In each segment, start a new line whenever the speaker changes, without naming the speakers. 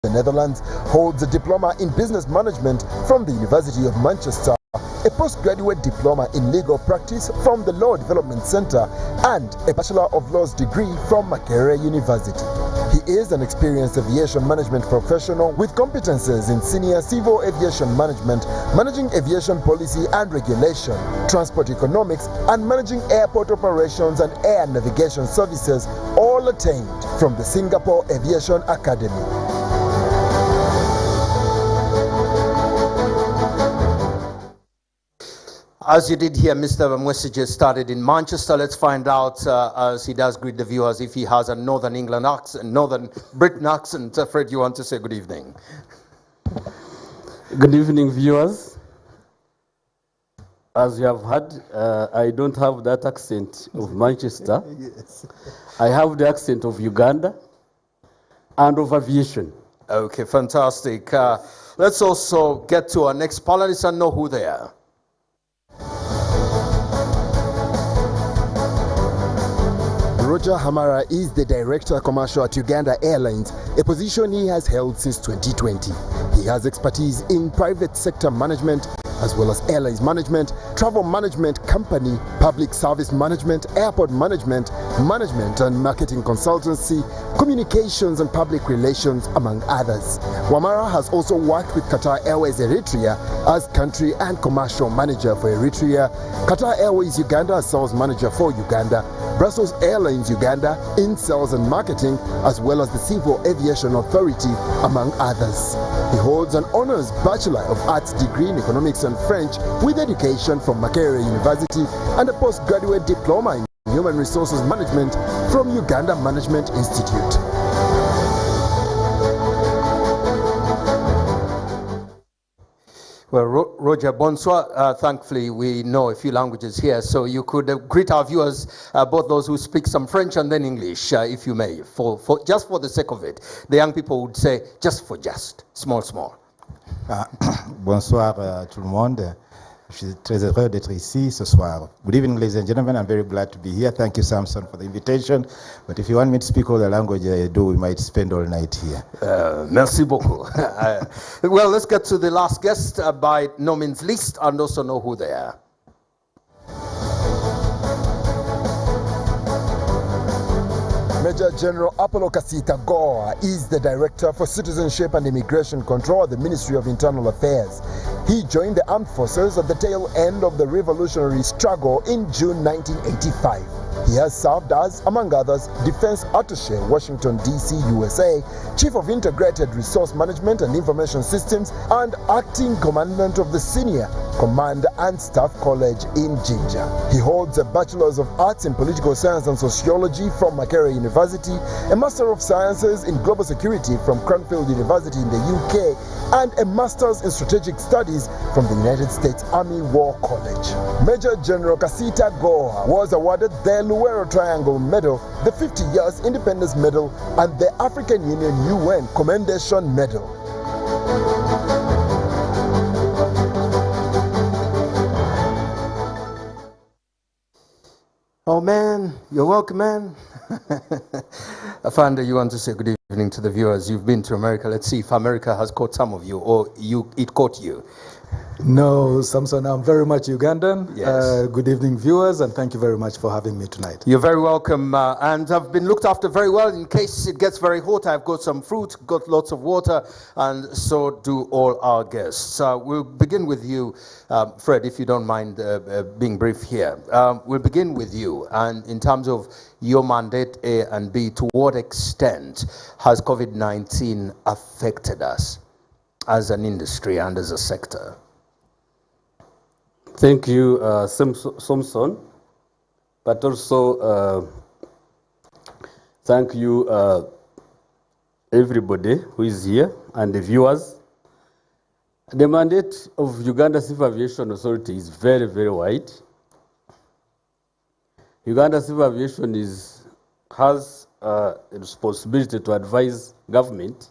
the Netherlands, holds a diploma in business management from the University of Manchester, a postgraduate diploma in legal practice from the Law Development Center, and a Bachelor of Laws degree from Makerere University. He is an experienced aviation management professional with competences in senior civil aviation management, managing aviation policy and regulation, transport economics, and managing airport operations and air navigation services, all attained from the Singapore Aviation Academy.
As you did hear, Mr. Mwesige started in Manchester. Let's find out, as he does greet the viewers, if he has a Northern England accent, Northern Britain accent. Fred, you want to say good evening?
Good evening, viewers. As you have heard, I don't have that accent of Manchester. Yes. I have the accent of Uganda and of aviation.
Okay, fantastic. Let's also get to our next panelists and know who they are.
Roger Hamara is the Director Commercial at Uganda Airlines, a position he has held since 2020. He has expertise in private sector management, as well as airlines management, travel management company, public service management, airport management, management and marketing consultancy, communications and public relations, among others. Wamara has also worked with Qatar Airways Eritrea as country and commercial manager for Eritrea, Qatar Airways Uganda as sales manager for Uganda, Brussels Airlines Uganda in sales and marketing, as well as the Civil Aviation Authority, among others. He holds an honors Bachelor of Arts degree in Economics and French with education from Makerere University and a postgraduate diploma in Human Resources Management from Uganda Management Institute.
Well, Roger, bonsoir. Thankfully, we know a few languages here, so you could greet our viewers, both those who speak some French and then English, if you may, just for the sake of it. The young people would say, just, small.
Bonsoir tout le monde. Je suis très heureux d'être ici ce soir. Good evening, ladies and gentlemen. I'm very glad to be here. Thank you, Samson, for the invitation. But if you want me to speak all the language I do, we might spend all night here.
Merci beaucoup. Well, let's get to the last guest by no means least, and also know who they are.
Major General Apollo Kasita Goa is the Director for Citizenship and Immigration Control at the Ministry of Internal Affairs. He joined the armed forces at the tail end of the revolutionary struggle in June 1985. He has served as, among others, Defense Attaché, Washington, D.C., USA, Chief of Integrated Resource Management and Information Systems, and Acting Commandant of the Senior Command and Staff College in Jinja. He holds a Bachelor's of Arts in Political Science and Sociology from Makerere University, a Master of Sciences in Global Security from Cranfield University in the UK, and a Master's in Strategic Studies from the United States Army War College. Major General Kasita Goa was awarded the Luwero Triangle Medal, the 50 Years Independence Medal, and the African Union UN Commendation Medal.
Oh man, you're welcome, man. Afanda, you want to say good evening to the viewers. You've been to America. Let's see if America has caught some of you, or it caught you.
No, Samson, I'm very much Ugandan.
Yes.
Good evening, viewers, and thank you very much for having me tonight.
You're very welcome, and I've been looked after very well. In case it gets very hot, I've got some fruit, got lots of water, and so do all our guests. We'll begin with you, Fred, if you don't mind being brief here. We'll begin with you, and in terms of your mandate A and B, to what extent has COVID-19 affected us as an industry and as a sector?
Thank you, Samson, but also thank you everybody who is here and the viewers. The mandate of Uganda Civil Aviation Authority is very, very wide. Uganda Civil Aviation has a responsibility to advise government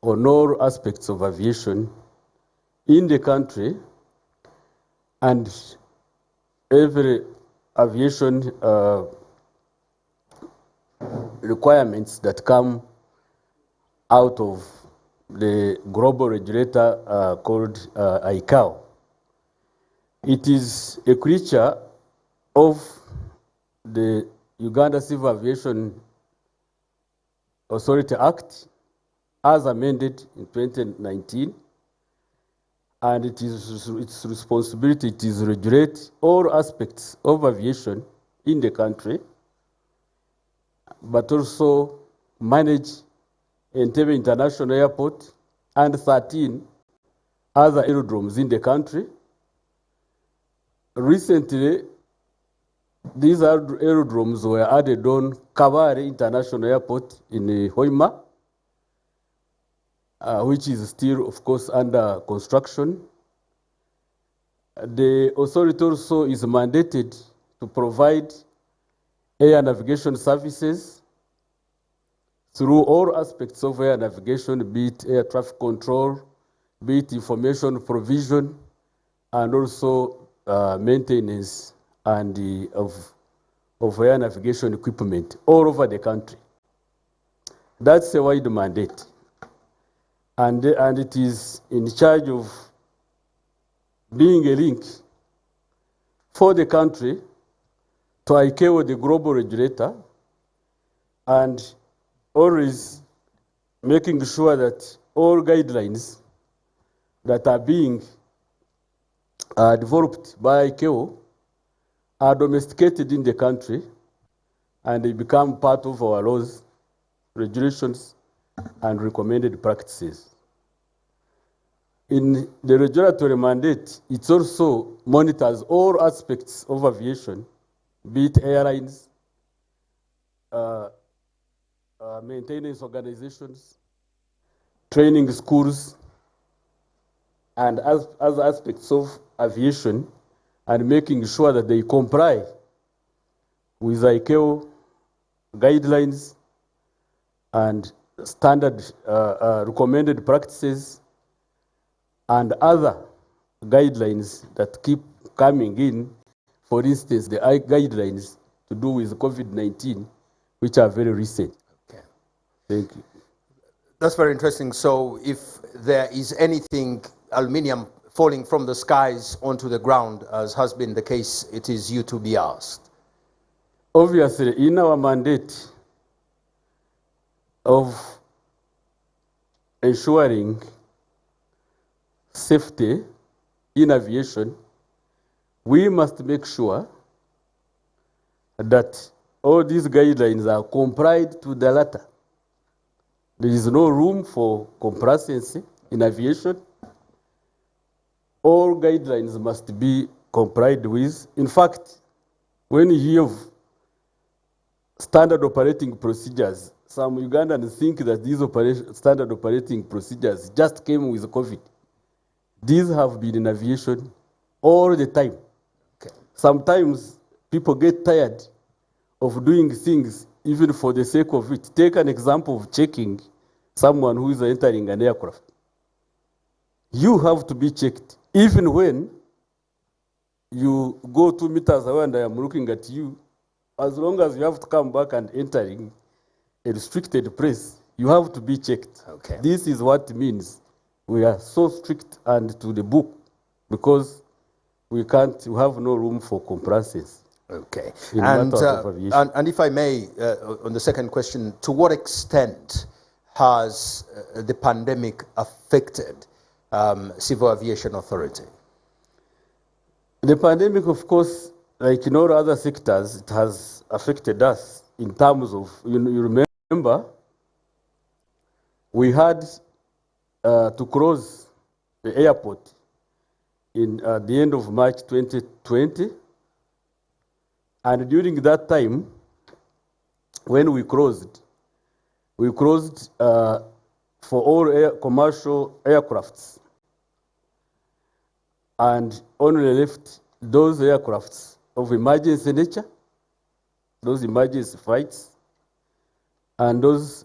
on all aspects of aviation in the country, and every aviation requirements that come out of the global regulator called ICAO. It is a creature of the Uganda Civil Aviation Authority Act as amended in 2019, and it is its responsibility to regulate all aspects of aviation in the country, but also manage Entebbe International Airport and 13 other aerodromes in the country. Recently, these aerodromes were added on Kabare International Airport in Hoima, which is still, of course, under construction. The authority also is mandated to provide air navigation services through all aspects of air navigation, be it air traffic control, be it information provision, and also maintenance and of air navigation equipment all over the country. That's a wide mandate. And it is in charge of being a link for the country to ICAO, the global regulator, and always making sure that all guidelines that are being developed by ICAO are domesticated in the country and they become part of our laws, regulations, and recommended practices. In the regulatory mandate, it also monitors all aspects of aviation, be it airlines, maintenance organizations, training schools, and other aspects of aviation, and making sure that they comply with ICAO guidelines and standard recommended practices and other guidelines that keep coming in. For instance, the guidelines to do with COVID-19, which are very recent.
Okay.
Thank you.
That's very interesting. So if there is anything aluminium falling from the skies onto the ground, as has been the case, it is you to be asked.
Obviously, in our mandate of ensuring safety in aviation, we must make sure that all these guidelines are complied to the letter. There is no room for complacency in aviation. All guidelines must be complied with. In fact, when you hear of standard operating procedures, some Ugandans think that these standard operating procedures just came with COVID. These have been in aviation all the time.
Okay.
Sometimes people get tired of doing things even for the sake of it. Take an example of checking someone who is entering an aircraft. You have to be checked. Even when you go 2 meters away and I am looking at you, as long as you have to come back and entering a restricted place, you have to be checked.
Okay.
This is what it means. We are so strict and to the book because we have no room for complacency.
Okay.
And
if I may, on the second question, to what extent has the pandemic affected Civil Aviation Authority?
The pandemic, of course, like in all other sectors, it has affected us in terms of, you remember, we had to close the airport at the end of March 2020. And during that time, when we closed for all commercial aircrafts and only left those aircrafts of emergency nature, those emergency flights, and those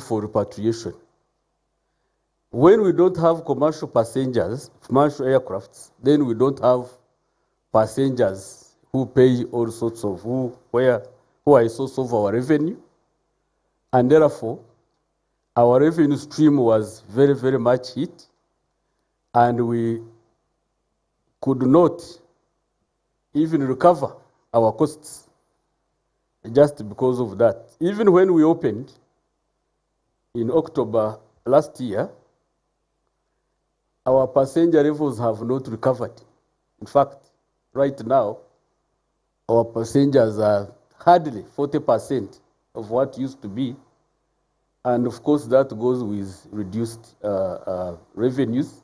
for repatriation. When we don't have commercial passengers, commercial aircrafts, then we don't have passengers who pay all sorts of, who are a source of our revenue, and therefore our revenue stream was very, very much hit, and we could not even recover our costs just because of that. Even when we opened in October last year, our passenger levels have not recovered. In fact, right now, our passengers are hardly 40% of what used to be. And of course, that goes with reduced revenues.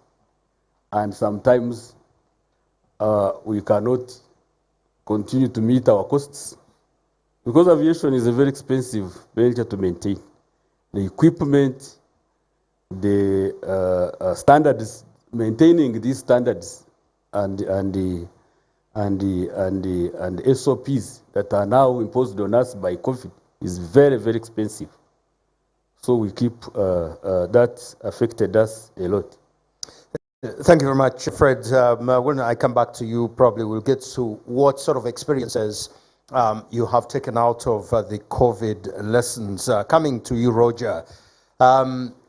And sometimes we cannot continue to meet our costs because aviation is a very expensive venture to maintain. The equipment, the standards, maintaining these standards and the SOPs that are now imposed on us by COVID is very, very expensive. So we keep, that affected us a lot.
Thank you very much, Fred. When I come back to you, probably we'll get to what sort of experiences you have taken out of the COVID lessons. Coming to you, Roger,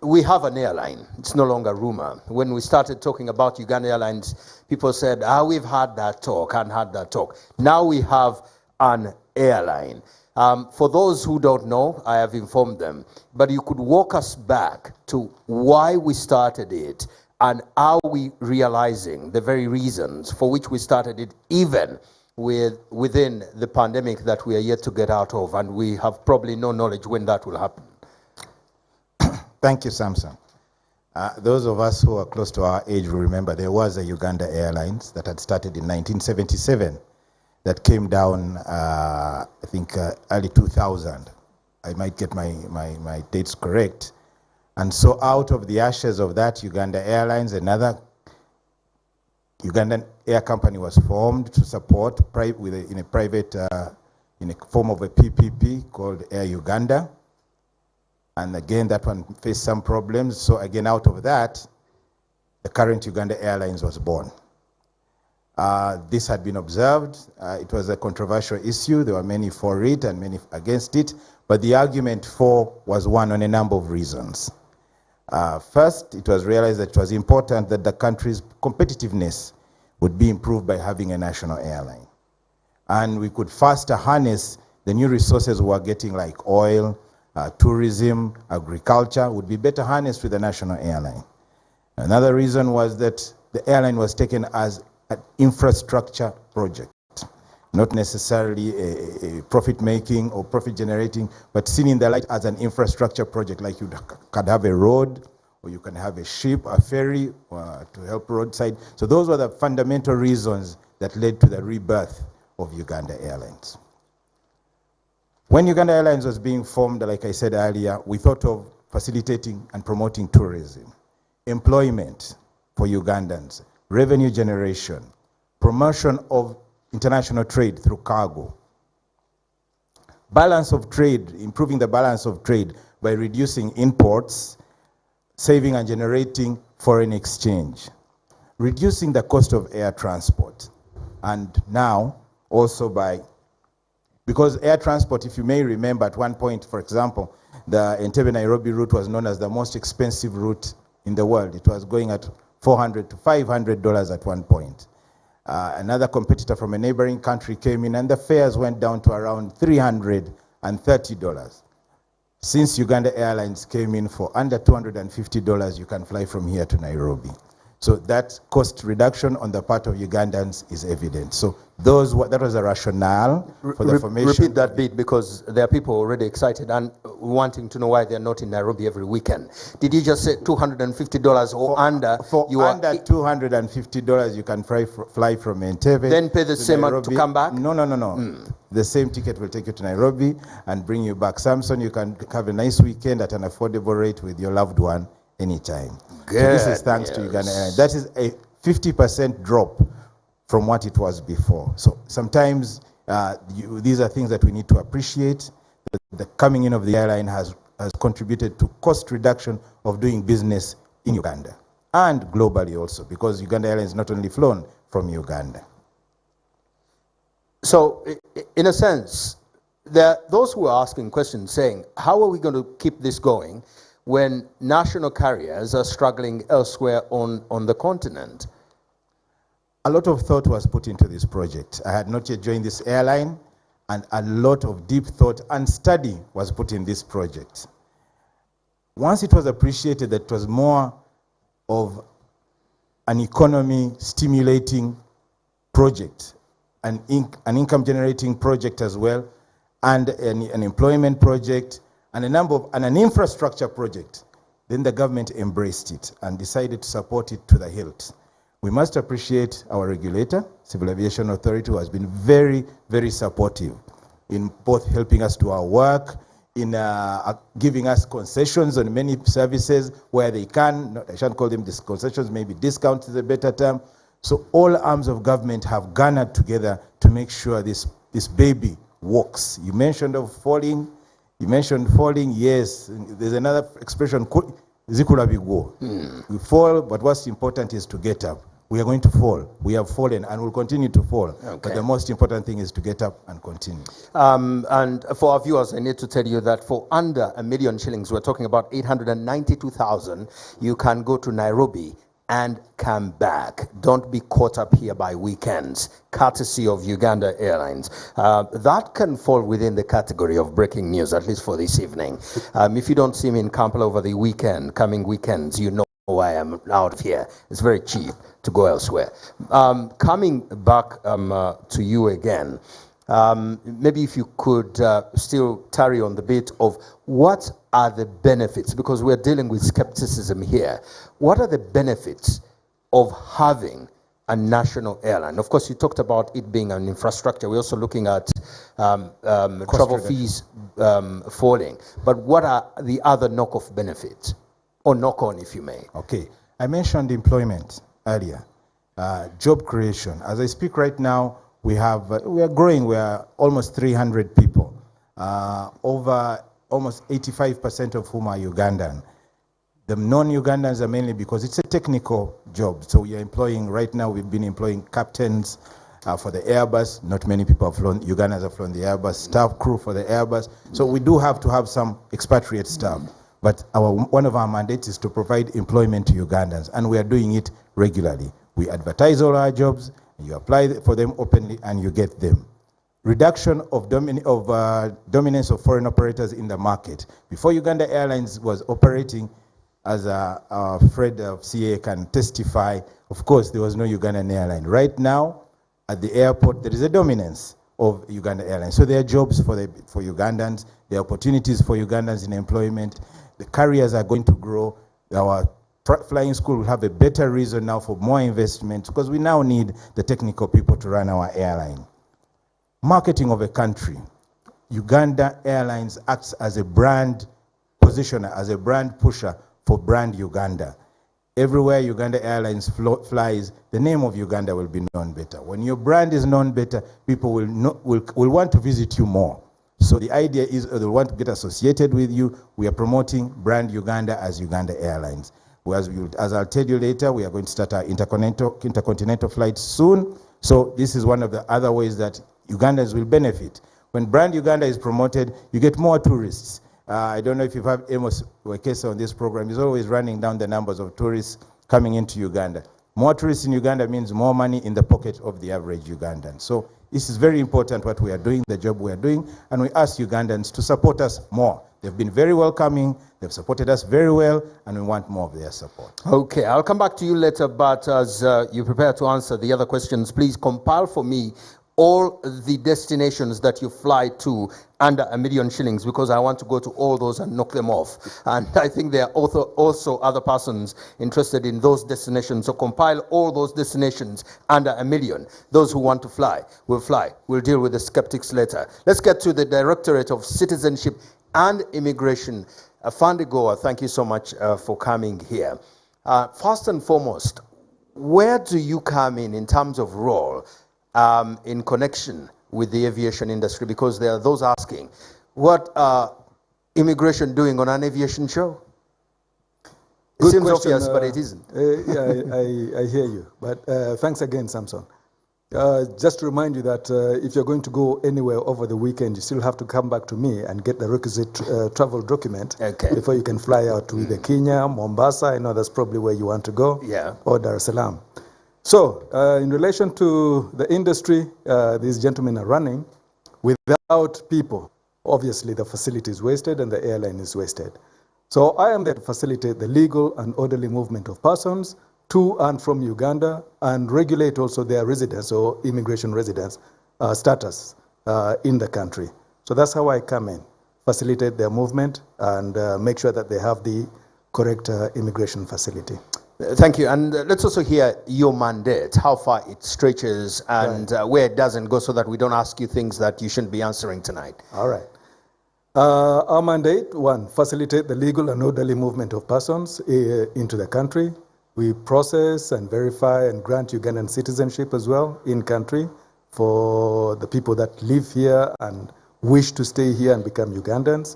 we have an airline. It's no longer rumor. When we started talking about Uganda Airlines, people said, we've had that talk and had that talk. Now we have an airline. For those who don't know, I have informed them, but you could walk us back to why we started it and are we realizing the very reasons for which we started it, even within the pandemic that we are yet to get out of, and we have probably no knowledge when that will happen.
Thank you, Samson. Those of us who are close to our age will remember there was a Uganda Airlines that had started in 1977 that came down, I think, early 2000. I might get my dates correct. And so out of the ashes of that, Uganda Airlines, another Ugandan air company was formed to support in a form of a PPP called Air Uganda. And again, that one faced some problems. So again, out of that, the current Uganda Airlines was born. This had been observed. It was a controversial issue. There were many for it and many against it. But the argument for was won on a number of reasons. First, it was realized that it was important that the country's competitiveness would be improved by having a national airline. And we could faster harness the new resources we were getting, like oil, tourism, agriculture, would be better harnessed with a national airline. Another reason was that the airline was taken as an infrastructure project, not necessarily a profit-making or profit-generating, but seen in the light as an infrastructure project, like you could have a road, or you can have a ship, a ferry, to help roadside. So those were the fundamental reasons that led to the rebirth of Uganda Airlines. When Uganda Airlines was being formed, like I said earlier, we thought of facilitating and promoting tourism, employment for Ugandans, revenue generation, promotion of international trade through cargo, balance of trade, improving the balance of trade by reducing imports, saving and generating foreign exchange, reducing the cost of air transport, and now also because air transport, if you may remember, at one point, for example, the Entebbe-Nairobi route was known as the most expensive route in the world. It was going at $400 to $500 at one point. Another competitor from a neighboring country came in and the fares went down to around $330. Since Uganda Airlines came in for under $250, you can fly from here to Nairobi. So that cost reduction on the part of Ugandans is evident. So that was the rationale for the formation.
Repeat that bit, because there are people already excited and wanting to know why they're not in Nairobi every weekend. Did you just say $250 or under?
For under $250, you can fly from Entebbe.
Then pay the same amount to come back?
No. The same ticket will take you to Nairobi and bring you back. Samson, you can have a nice weekend at an affordable rate with your loved one anytime.
Good.
So this is thanks to Uganda Airlines. That is a 50% drop from what it was before. So sometimes these are things that we need to appreciate. The coming in of the airline has contributed to cost reduction of doing business in Uganda and globally also, because Uganda Airlines not only flown from Uganda.
So in a sense, there are those who are asking questions saying, how are we going to keep this going when national carriers are struggling elsewhere on the continent?
A lot of thought was put into this project. I had not yet joined this airline, and a lot of deep thought and study was put in this project. Once it was appreciated that it was more of an economy stimulating project, an income generating project as well, and an employment project, and an infrastructure project, then the government embraced it and decided to support it to the hilt. We must appreciate our regulator, Civil Aviation Authority, who has been very, very supportive in both helping us do our work, in giving us concessions on many services where they can. I shan't call them concessions, maybe discounts is a better term. So all arms of government have garnered together to make sure this baby walks. You mentioned falling. Yes, there's another expression, zikula bigo. We fall, but what's important is to get up. We are going to fall. We have fallen and will continue to fall. Okay. But the most important thing is to get up and continue.
And for our viewers, I need to tell you that for under R1 million, we're talking about 892,000, you can go to Nairobi and come back. Don't be caught up here by weekends, courtesy of Uganda Airlines. That can fall within the category of breaking news, at least for this evening. If you don't see me in Kampala over the coming weekends, you know I am out of here. It's very cheap to go elsewhere. Coming back to you again, maybe if you could still tarry on the bit of what are the benefits, because we're dealing with skepticism here. What are the benefits of having a national airline? Of course, you talked about it being an infrastructure. We're also looking at travel fees falling. But what are the other knock-off benefits? Or knock-on, if you may.
Okay. I mentioned employment earlier. Job creation. As I speak right now, we are growing. We are almost 300 people. Over almost 85% of whom are Ugandan. The non-Ugandans are mainly because it's a technical job. So we are employing, right now we've been employing captains for the Airbus. Not many people have flown, Ugandans have flown the Airbus, staff crew for the Airbus. So we do have to have some expatriate staff. But one of our mandates is to provide employment to Ugandans, and we are doing it regularly. We advertise all our jobs, you apply for them openly, and you get them. Reduction of dominance of foreign operators in the market. Before Uganda Airlines was operating, as Fred of CA can testify, of course, there was no Ugandan airline. Right now, at the airport, there is a dominance of Uganda Airlines. So there are jobs for Ugandans, there are opportunities for Ugandans in employment. The carriers are going to grow. Our flying school will have a better reason now for more investment because we now need the technical people to run our airline. Marketing of a country. Uganda Airlines acts as a brand positioner, as a brand pusher for brand Uganda. Everywhere Uganda Airlines flies, the name of Uganda will be known better. When your brand is known better, people will want to visit you more. So the idea is they'll want to get associated with you. We are promoting brand Uganda as Uganda Airlines. As I'll tell you later, we are going to start our intercontinental flights soon. So this is one of the other ways that Ugandans will benefit. When brand Uganda is promoted, you get more tourists. I don't know if you've had Amos Wekesa on this program. He's always running down the numbers of tourists coming into Uganda. More tourists in Uganda means more money in the pocket of the average Ugandan. So this is very important what we are doing, the job we are doing, and we ask Ugandans to support us more. They've been very welcoming, they've supported us very well, and we want more of their support.
Okay, I'll come back to you later, but as you prepare to answer the other questions, please compile for me all the destinations that you fly to under R1 million, because I want to go to all those and knock them off. And I think there are also other persons interested in those destinations. So compile all those destinations under R1 million. Those who want to fly will fly. We'll deal with the skeptics later. Let's get to the Directorate of Citizenship and Immigration. Fandigoa, thank you so much for coming here. First and foremost, where do you come in terms of role in connection with the aviation industry? Because there are those asking, what are immigration doing on an aviation show? It seems obvious, but it isn't.
Yeah, I hear you. But thanks again, Samson. Just to remind you that if you're going to go anywhere over the weekend, you still have to come back to me and get the requisite travel document before you can fly out to either Kenya, Mombasa, I know that's probably where you want to go, or Dar es Salaam. So, in relation to the industry, these gentlemen are running. Without people, obviously the facility is wasted and the airline is wasted. So I am there to facilitate the legal and orderly movement of persons to and from Uganda and regulate also their residence or immigration residence status in the country. So that's how I come in, facilitate their movement and make sure that they have the correct immigration facility.
Thank you. And let's also hear your mandate, how far it stretches and where it doesn't go, so that we don't ask you things that you shouldn't be answering tonight.
All right. Our mandate, one, facilitate the legal and orderly movement of persons into the country. We process and verify and grant Ugandan citizenship as well in country for the people that live here and wish to stay here and become Ugandans.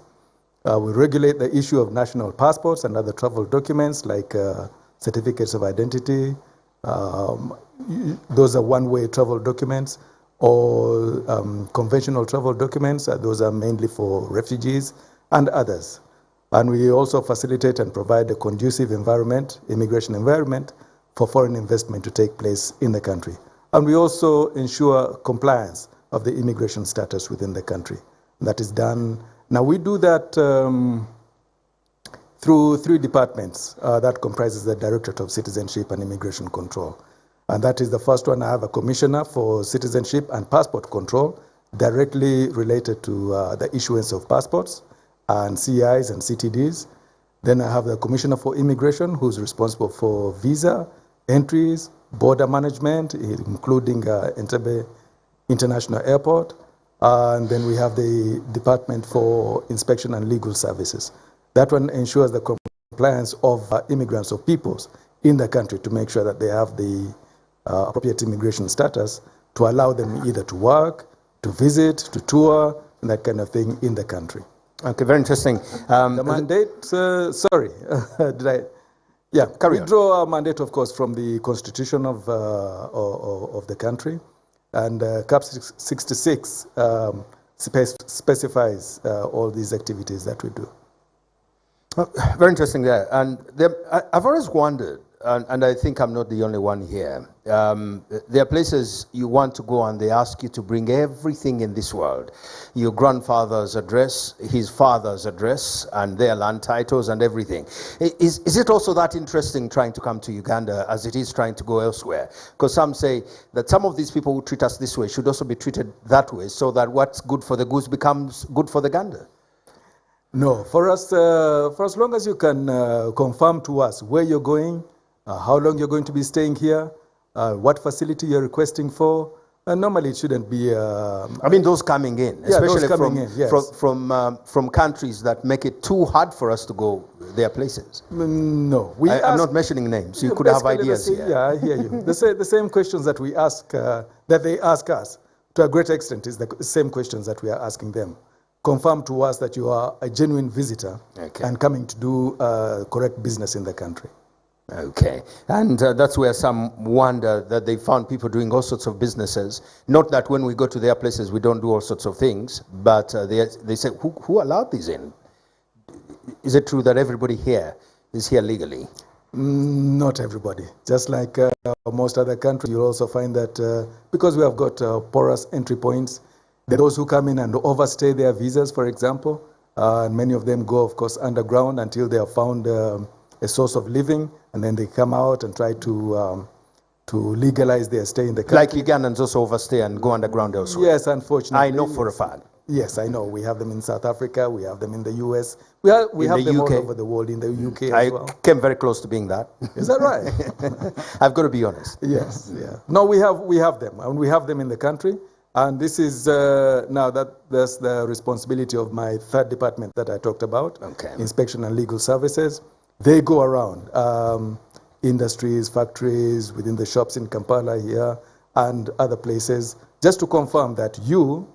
We regulate the issue of national passports and other travel documents like certificates of identity. Those are one-way travel documents, or conventional travel documents. Those are mainly for refugees and others. And we also facilitate and provide a conducive environment, immigration environment, for foreign investment to take place in the country. And we also ensure compliance of the immigration status within the country. That is done. Now we do that through 3 departments that comprises the Directorate of Citizenship and Immigration Control. And that is the first one. I have a commissioner for citizenship and passport control, directly related to the issuance of passports and CIs and CTDs. Then I have the commissioner for immigration, who's responsible for visa, entries, border management, including Entebbe International Airport. And then we have the Department for Inspection and Legal Services. That one ensures the compliance of immigrants or peoples in the country to make sure that they have the appropriate immigration status to allow them either to work, to visit, to tour, and that kind of thing in the country.
Okay, very interesting.
The mandate, sorry, did I? Yeah, we draw our mandate, of course, from the constitution of the country, and CAP 66 specifies all these activities that we do.
Very interesting there. And I've always wondered, and I think I'm not the only one here, there are places you want to go and they ask you to bring everything in this world. Your grandfather's address, his father's address, and their land titles and everything. Is it also that interesting trying to come to Uganda as it is trying to go elsewhere? Because some say that some of these people who treat us this way should also be treated that way, so that what's good for the goose becomes good for the gander.
No, for us, for as long as you can confirm to us where you're going, how long you're going to be staying here, what facility you're requesting for, normally it shouldn't be...
I mean those coming in, especially from countries that make it too hard for us to go their places.
No.
I'm not mentioning names, you could have ideas here.
Yeah, I hear you. The same questions that we ask, that they ask us, to a great extent, is the same questions that we are asking them. Confirm to us that you are a genuine visitor and coming to do correct business in the country.
Okay, and that's where some wonder that they found people doing all sorts of businesses. Not that when we go to their places we don't do all sorts of things, but they say, who allowed these in? Is it true that everybody here is here legally?
Not everybody. Just like most other countries, you'll also find that because we have got porous entry points, there are those who come in and overstay their visas, for example, and many of them go, of course, underground until they have found a source of living, and then they come out and try to legalize their stay in the country.
Like Ugandans also overstay and go underground elsewhere.
Yes, unfortunately.
I know for a fact.
Yes, I know. We have them in South Africa. We have them in the US. We have them all over the world, in the UK as well.
I came very close to being that.
Is that right?
I've got to be honest.
Yes, yeah. No, we have them, and we have them in the country. And this is now that's the responsibility of my third department that I talked about, Inspection and Legal Services. They go around industries, factories, within the shops in Kampala here, and other places, just to confirm that you,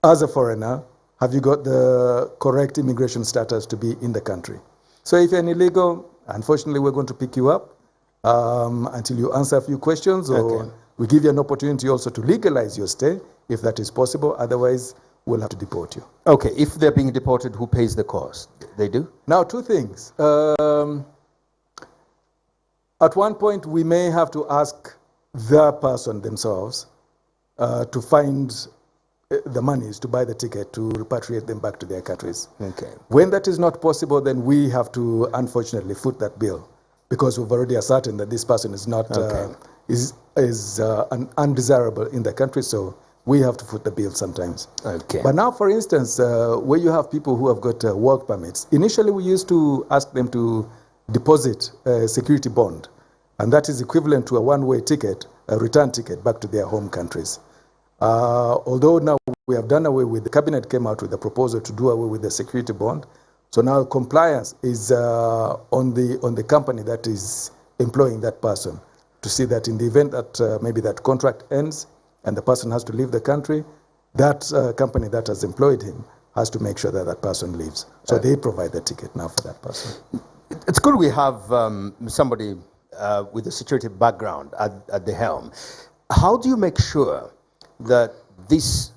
as a foreigner, have you got the correct immigration status to be in the country. So if you're illegal, unfortunately, we're going to pick you up until you answer a few questions or We give you an opportunity also to legalize your stay, if that is possible. Otherwise, we'll have to deport you.
Okay, if they're being deported, who pays the cost? They do?
Now, two things. At one point, we may have to ask the person themselves to find the monies to buy the ticket to repatriate them back to their countries.
Okay.
When that is not possible, then we have to unfortunately foot that bill, because we've already ascertained that this person is not undesirable in the country, so we have to foot the bill sometimes.
Okay.
But now, for instance, where you have people who have got work permits, initially we used to ask them to deposit a security bond, and that is equivalent to a one-way ticket, a return ticket back to their home countries. Although now we have done away with, the cabinet came out with a proposal to do away with the security bond, so now compliance is on the company that is employing that person, to see that in the event that maybe that contract ends and the person has to leave the country, that company that has employed him has to make sure that that person leaves. So they provide the ticket now for that person.
It's good we have somebody with a security background at the helm. How do you make sure that this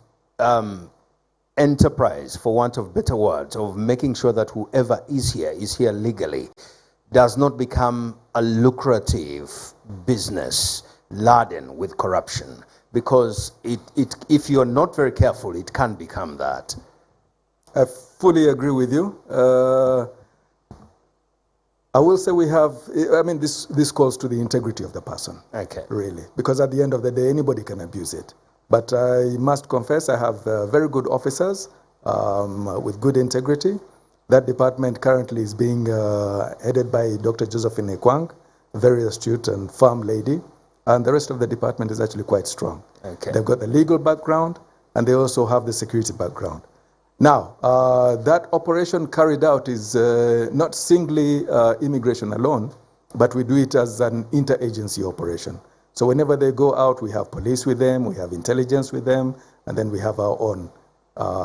enterprise, for want of better words, of making sure that whoever is here legally, does not become a lucrative business laden with corruption? Because if you're not very careful, it can become that.
I fully agree with you. I will say we have, I mean, this calls to the integrity of the person.
Okay.
Really. Because at the end of the day, anybody can abuse it. But I must confess, I have very good officers with good integrity. That department currently is being headed by Dr. Josephine Ekwang, a very astute and firm lady. And the rest of the department is actually quite strong.
Okay.
They've got the legal background, and they also have the security background. Now, that operation carried out is not singly immigration alone, but we do it as an interagency operation. So whenever they go out, we have police with them, we have intelligence with them, and then we have our own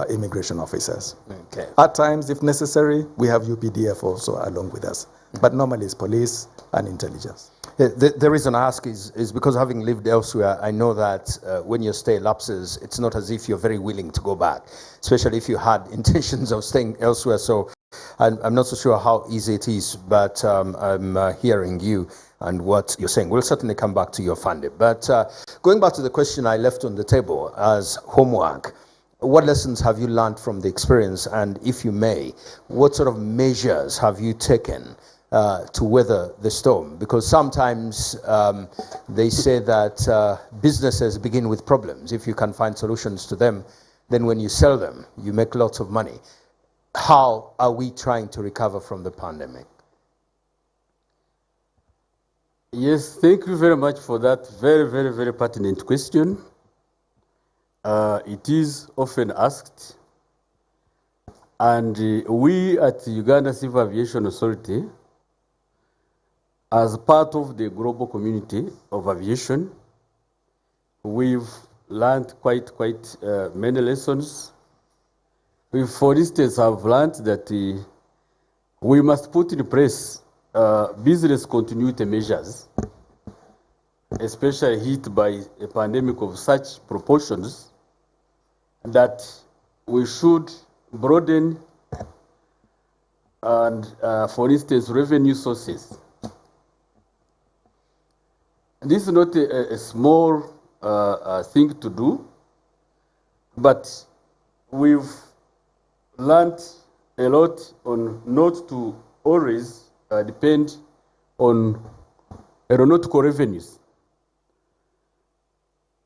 immigration officers.
Okay.
At times, if necessary, we have UPDF also along with us. But normally it's police and intelligence.
Yeah, the reason I ask is because having lived elsewhere, I know that when your stay lapses, it's not as if you're very willing to go back, especially if you had intentions of staying elsewhere. So I'm not so sure how easy it is, but I'm hearing you and what you're saying. We'll certainly come back to your funding. But going back to the question I left on the table as homework, what lessons have you learned from the experience? And if you may, what sort of measures have you taken to weather the storm? Because sometimes they say that businesses begin with problems. If you can find solutions to them, then when you sell them, you make lots of money. How are we trying to recover from the pandemic?
Yes, thank you very much for that very, very, very pertinent question. It is often asked, and we at the Uganda'S Aviation Authority, as part of the global community of aviation, we've learned quite many lessons. We, for instance, have learned that we must put in place business continuity measures, especially hit by a pandemic of such proportions, that we should broaden and, for instance, revenue sources. This is not a small thing to do, but we've learned a lot on not to always depend on aeronautical revenues.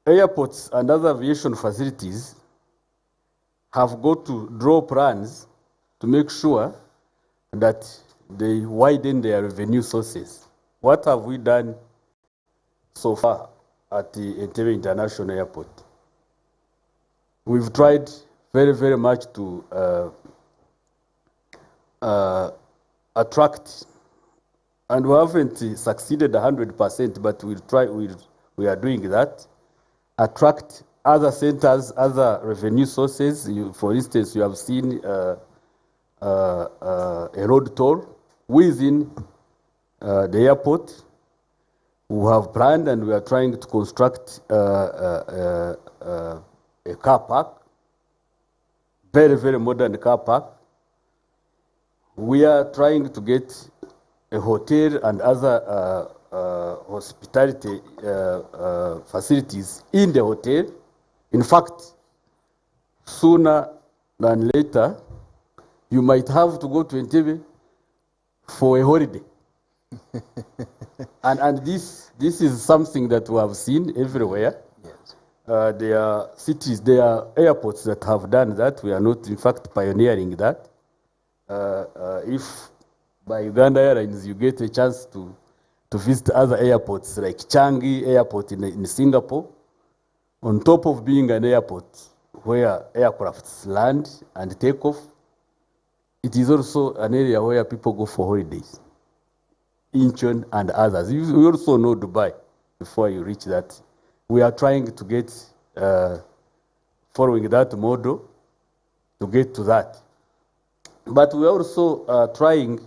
Airports and other aviation facilities have got to draw plans to make sure that they widen their revenue sources. What have we done so far at the Entebbe International Airport? We've tried very, very much to attract, and we haven't succeeded 100%, but we are doing that. Attract other centers, other revenue sources. For instance, you have seen a road toll within the airport. We have planned and we are trying to construct a car park, very, very modern car park. We are trying to get a hotel and other hospitality facilities in the hotel. In fact, sooner than later, you might have to go to Entebbe for a holiday. and this is something that we have seen everywhere.
Yes.
There are cities, there are airports that have done that. We are not, in fact, pioneering that. If by Uganda Airlines you get a chance to visit other airports like Changi Airport in Singapore, on top of being an airport where aircrafts land and take off, it is also an area where people go for holidays. Incheon and others. You also know Dubai before you reach that. We are trying to get, following that model, to get to that. But we are also trying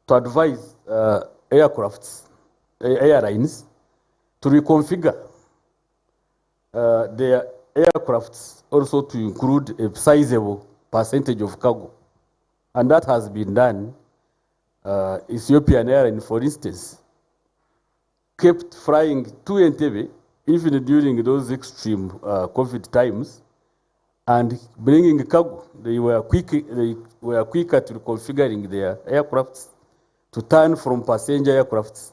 to advise airlines to reconfigure their aircrafts also to include a sizable percentage of cargo. And that has been done. Ethiopian Airlines, for instance, kept flying to Entebbe even during those extreme COVID times and bringing cargo. They were quicker to reconfiguring their aircrafts to turn from passenger aircrafts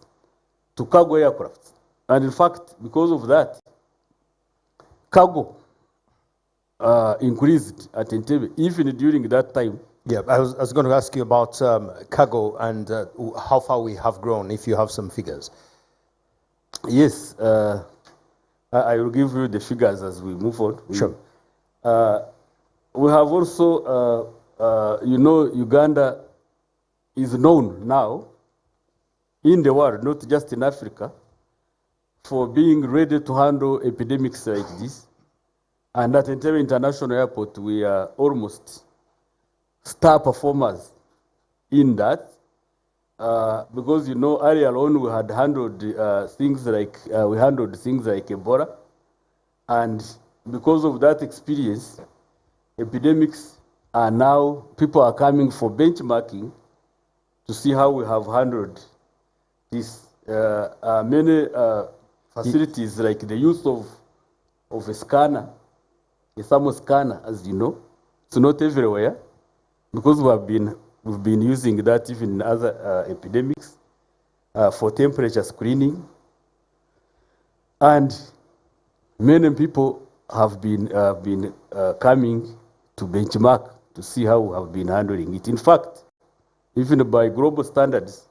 to cargo aircrafts. And in fact, because of that, cargo increased at Entebbe even during that time.
Yeah, I was going to ask you about cargo and how far we have grown, if you have some figures.
Yes, I will give you the figures as we move on.
Sure.
We have also, Uganda is known now in the world, not just in Africa, for being ready to handle epidemics like this. And at Entebbe International Airport, we are almost star performers in that, because earlier on we had handled things like Ebola, and because of that experience, epidemics are now, people are coming for benchmarking to see how we have handled this. Many facilities like the use of a scanner, a thermal scanner, as you know, it's not everywhere. Because we've been using that even in other epidemics for temperature screening, and many people have been coming to benchmark to see how we have been handling it. In fact, even by global standards,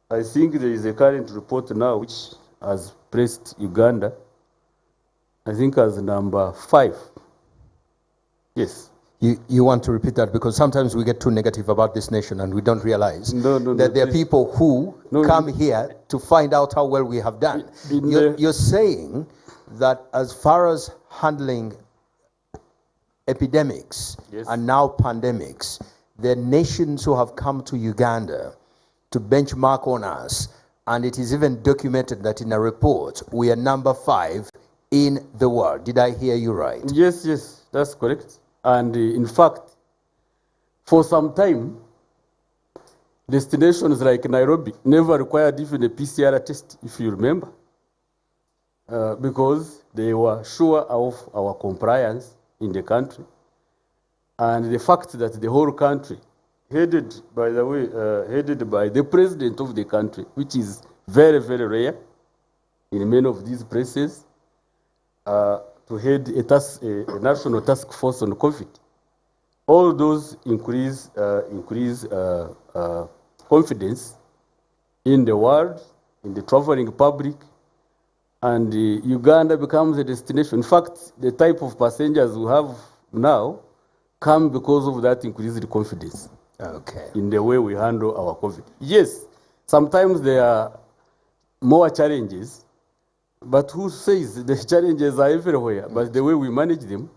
I think there is a current report now which has placed Uganda, I think, as number 5. Yes.
You want to repeat that because sometimes we get too negative about this nation and we don't realize that there are people who come here to find out how well we have done. You're saying that as far as handling epidemics and now pandemics, there are nations who have come to Uganda to benchmark on us, and it is even documented that in a report we are number 5 in the world. Did I hear you right?
Yes, that's correct. And in fact, for some time, destinations like Nairobi never required even a PCR test, if you remember, because they were sure of our compliance in the country. And the fact that the whole country, headed by the president of the country, which is very, very rare in many of these places, to head a national task force on COVID. All those increase confidence in the world, in the traveling public, and Uganda becomes a destination. In fact, the type of passengers we have now come because of that increased confidence in the way we handle our COVID. Yes, sometimes there are more challenges, but who says the challenges are everywhere? But the way we manage them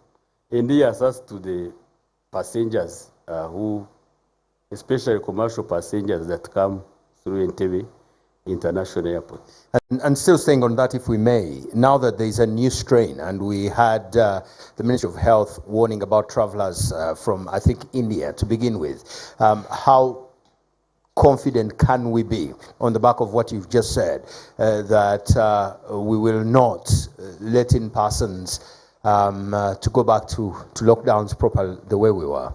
endears us to the passengers who, especially commercial passengers that come through Entebbe international airport.
And still staying on that, if we may, now that there's a new strain, and we had the Ministry of Health warning about travelers from, I think, India to begin with, how confident can we be, on the back of what you've just said, that we will not let in persons to go back to lockdowns proper the way we were?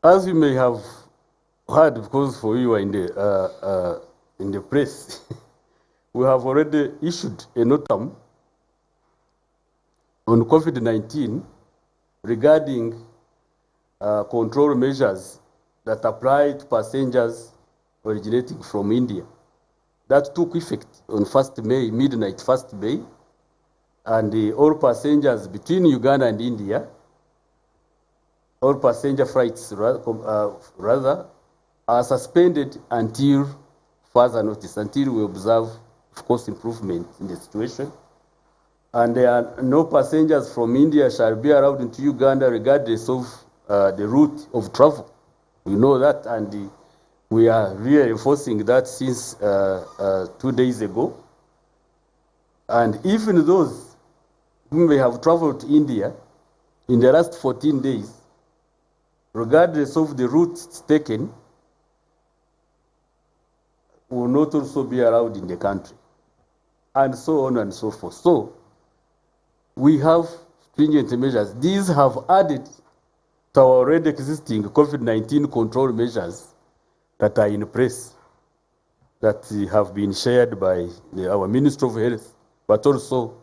As you may have heard, because for you are in the press, we have already issued a notam on COVID-19 regarding control measures that apply to passengers originating from India. That took effect on 1st May, midnight 1st May, and all passengers between Uganda and India, all passenger flights rather, are suspended until further notice, until we observe, of course, improvement in the situation. And no passengers from India shall be allowed into Uganda regardless of the route of travel. We know that, and we are really enforcing that since 2 days ago. And even those who may have traveled to India in the last 14 days, regardless of the route taken, will not also be allowed in the country, and so on and so forth. So we have stringent measures. These have added to our already existing COVID-19 control measures that are in place, that have been shared by our Ministry of Health, but also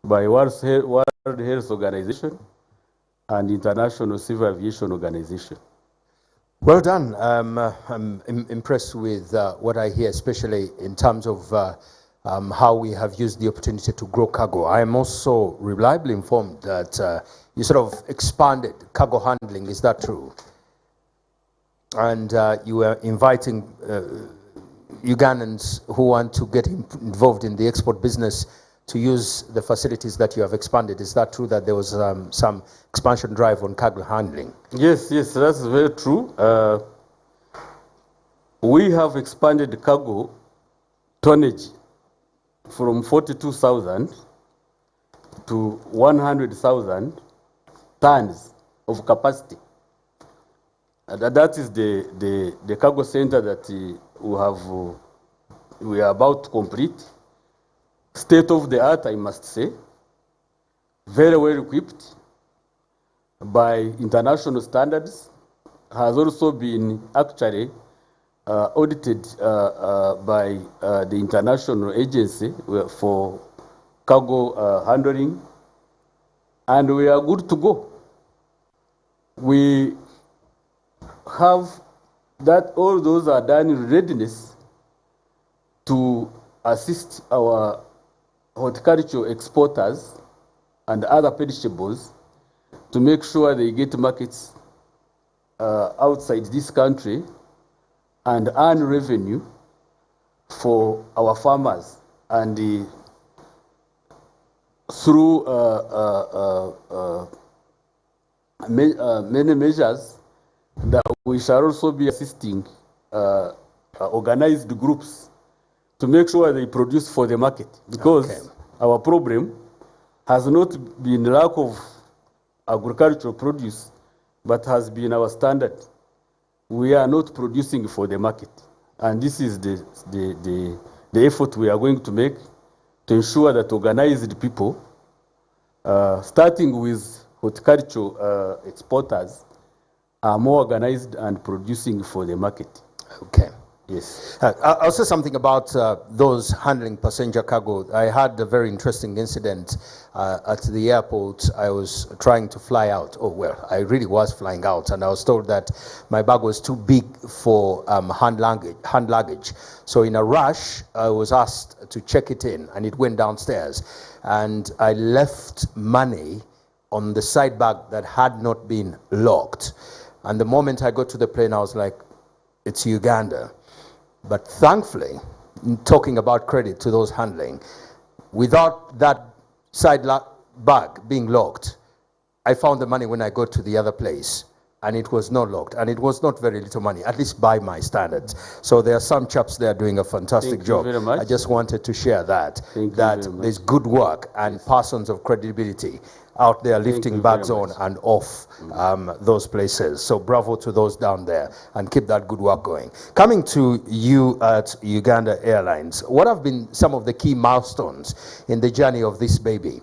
by World Health Organization and International Civil Aviation Organization.
Well done. I'm impressed with what I hear, especially in terms of how we have used the opportunity to grow cargo. I am also reliably informed that you sort of expanded cargo handling. Is that true? And you were inviting Ugandans who want to get involved in the export business to use the facilities that you have expanded. Is that true, that there was some expansion drive on cargo handling?
Yes, that's very true. We have expanded the cargo tonnage from 42,000 to 100,000 tons of capacity. That is the cargo center that we are about to complete. State of the art, I must say, very well equipped by international standards, has also been actually audited by the International Agency for Cargo Handling, and we are good to go. We have that all those are done in readiness to assist our horticultural exporters and other perishables to make sure they get markets outside this country and earn revenue for our farmers, and through many measures that we shall also be assisting organized groups to make sure they produce for the market, because our problem has not been lack of agricultural produce, but has been our standard. We are not producing for the market, and this is the effort we are going to make to ensure that organized people, starting with horticultural exporters, are more organized and producing for the market.
Okay.
Yes.
I'll say something about those handling passenger cargo. I had a very interesting incident at the airport. I was trying to fly out. Oh, well, I really was flying out, and I was told that my bag was too big for hand luggage. So in a rush, I was asked to check it in, and it went downstairs. And I left money on the side bag that had not been locked. And the moment I got to the plane, I was like, it's Uganda. But thankfully, talking about credit to those handling, without that side bag being locked, I found the money when I got to the other place. and it was not locked, and it was not very little money, at least by my standards. So there are some chaps there doing a fantastic job.
Thank you very much.
I just wanted to share that,
Thank you
that
very much.
there's good work and persons of credibility out there lifting
you
bags
very
on
much.
and off those places. So bravo to those down there, and keep that good work going. Coming to you at Uganda Airlines, what have been some of the key milestones in the journey of this baby?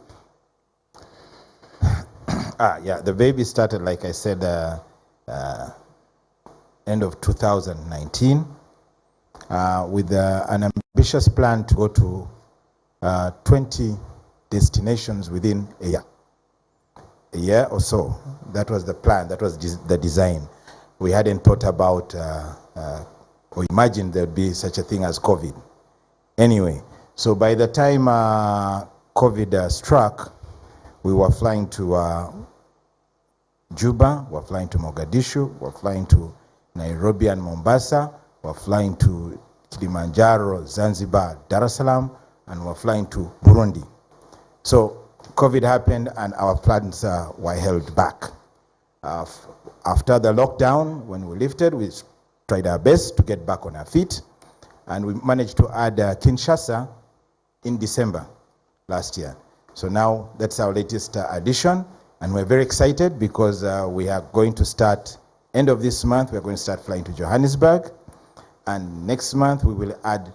Yeah, the baby started, like I said, end of 2019 with an ambitious plan to go to 20 destinations within a year or so. That was the plan, that was the design. We hadn't thought about or imagined there would be such a thing as COVID. Anyway, so by the time COVID struck, we were flying to Juba, we're flying to Mogadishu, we're flying to Nairobi and Mombasa, we're flying to Kilimanjaro, Zanzibar, Dar es Salaam, and we're flying to Burundi. So COVID happened and our plans were held back. After the lockdown, when we lifted, we tried our best to get back on our feet, and we managed to add Kinshasa in December last year. So now that's our latest addition, and we're very excited because we are going to start, end of this month, we're going to start flying to Johannesburg, and next month we will add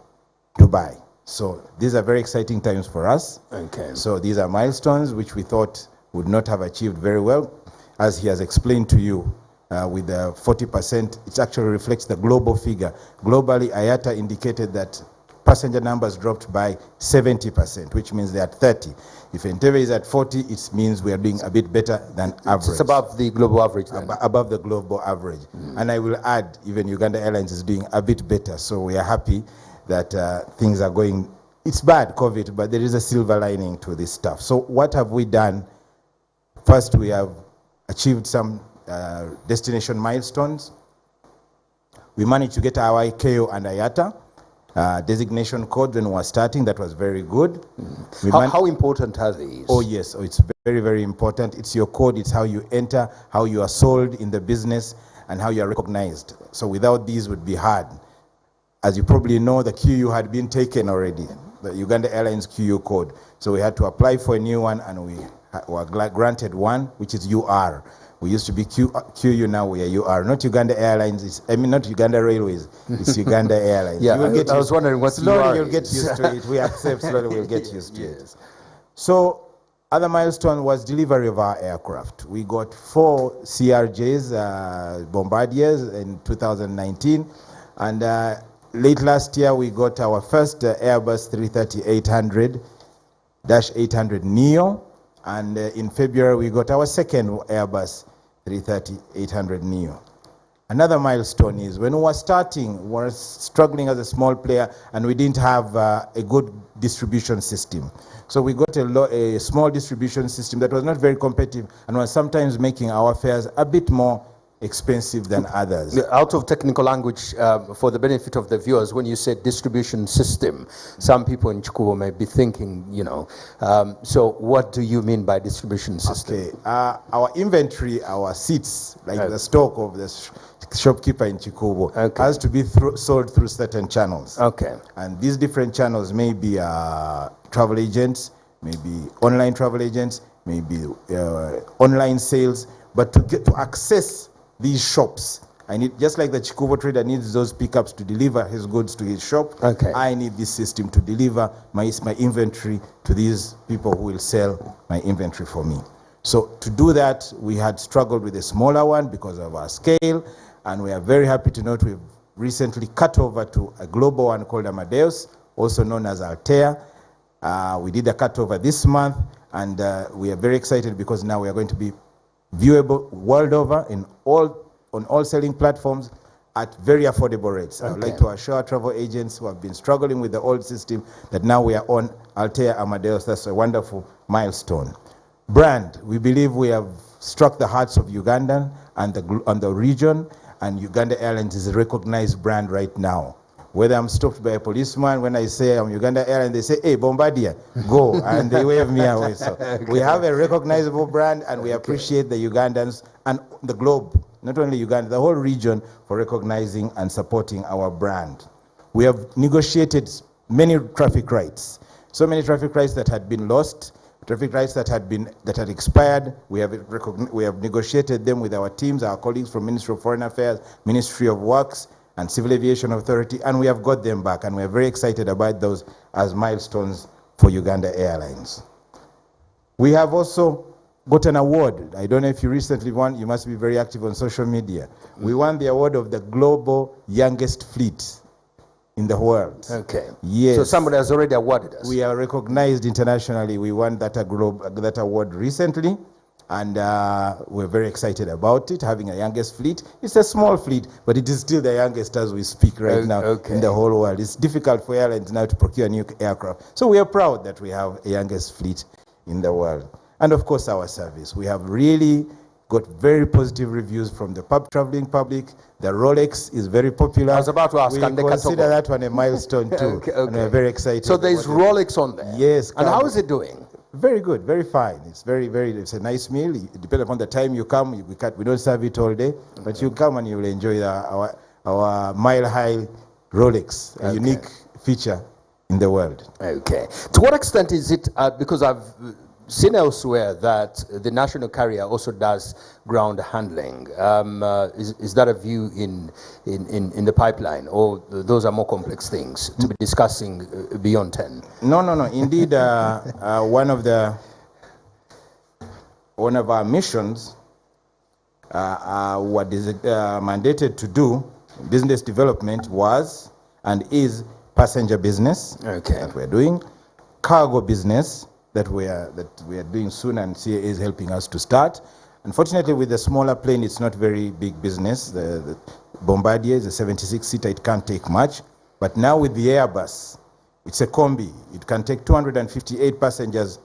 Dubai. So these are very exciting times for us.
Okay.
So these are milestones which we thought would not have achieved very well. As he has explained to you, with the 40%, it actually reflects the global figure. Globally, IATA indicated that passenger numbers dropped by 70%, which means they're at 30. If Entebbe is at 40, it means we are doing a bit better than average.
It's above the global average then.
Above the global average. And I will add, even Uganda Airlines is doing a bit better. So we are happy that things are going, it's bad, COVID, but there is a silver lining to this stuff. So what have we done? First, we have achieved some destination milestones. We managed to get our ICAO and IATA designation code when we were starting. That was very good.
How important are these?
Oh yes, it's very, very important. It's your code, it's how you enter, how you are sold in the business, and how you are recognized. So without these would be hard. As you probably know, the QU had been taken already, the Uganda Airlines QU code. So we had to apply for a new one, and we were granted one, which is UR. We used to be QU, now we are UR. Not Uganda Airlines, not Uganda Railways, it's Uganda Airlines.
Yeah, I was wondering what
slowly you'll get used to it. We accept, slowly we'll get used to it. So, other milestone was delivery of our aircraft. We got 4 CRJs, Bombardiers in 2019, and late last year we got our first Airbus 330-800 Neo, and in February we got our second Airbus 330-800 Neo. Another milestone is when we were starting, we were struggling as a small player and we didn't have a good distribution system. So we got a small distribution system that was not very competitive and was sometimes making our fares a bit more expensive than others.
Out of technical language, for the benefit of the viewers, when you say distribution system, some people in Chikubo may be thinking, so what do you mean by distribution system?
Okay, our inventory, our seats, like the stock of the shopkeeper in Chikubo, has to be sold through certain channels.
Okay.
And these different channels may be travel agents, maybe online travel agents, maybe online sales, but to access these shops, I need, just like the Chikubo trader needs those pickups to deliver his goods to his shop, I need this system to deliver my inventory to these people who will sell my inventory for me. So to do that, we had struggled with a smaller one because of our scale, and we are very happy to note we've recently cut over to a global one called Amadeus, also known as Altea. We did a cut over this month, and we are very excited because now we are going to be viewable world over on all selling platforms at very affordable rates. I would like to assure travel agents who have been struggling with the old system that now we are on Altea Amadeus. That's a wonderful milestone. Brand, we believe we have struck the hearts of Ugandan and the region, and Uganda Airlines is a recognized brand right now. Whether I'm stopped by a policeman, when I say I'm Uganda Airlines, they say, hey, Bombardier, go, and they wave me away. So we have a recognizable brand, and we appreciate the Ugandans and the globe not only Uganda, the whole region for recognizing and supporting our brand. We have negotiated many traffic rights, so many traffic rights that had been lost, traffic rights that had expired. We have negotiated them with our teams, our colleagues from Ministry of Foreign Affairs, Ministry of Works, and Civil Aviation Authority, and we have got them back, and we are very excited about those as milestones for Uganda Airlines. We have also got an award. I don't know if you recently won, you must be very active on social media. We won the award of the global youngest fleet in the world.
Okay.
Yes.
So somebody has already awarded us.
We are recognized internationally. We won that award recently, and we're very excited about it, having a youngest fleet. It's a small fleet, but it is still the youngest as we speak right now in the whole world. It's difficult for airlines now to procure new aircraft. So we are proud that we have a youngest fleet in the world. And of course, our service. We have really got very positive reviews from the traveling public. The Rolex is very popular.
I was about to ask.
We consider that one a milestone too. And we're very excited.
So there's Rolex on there?
Yes.
And how is it doing?
Very good, very fine. It's it's a nice meal. It depends upon the time you come. We don't serve it all day, but you come and you will enjoy our mile-high Rolex, a unique feature in the world.
Okay. To what extent is it, because I've seen elsewhere that the national carrier also does ground handling. Is that a view in the pipeline, or those are more complex things to be discussing beyond 10?
No. Indeed, one of our missions what is mandated to do business development was and is passenger business that we're doing, cargo business that we are doing soon, and CA is helping us to start. Unfortunately, with the smaller plane, it's not very big business. The Bombardier is a 76-seater, it can't take much. But now with the Airbus, it's a combi. It can take 258 passengers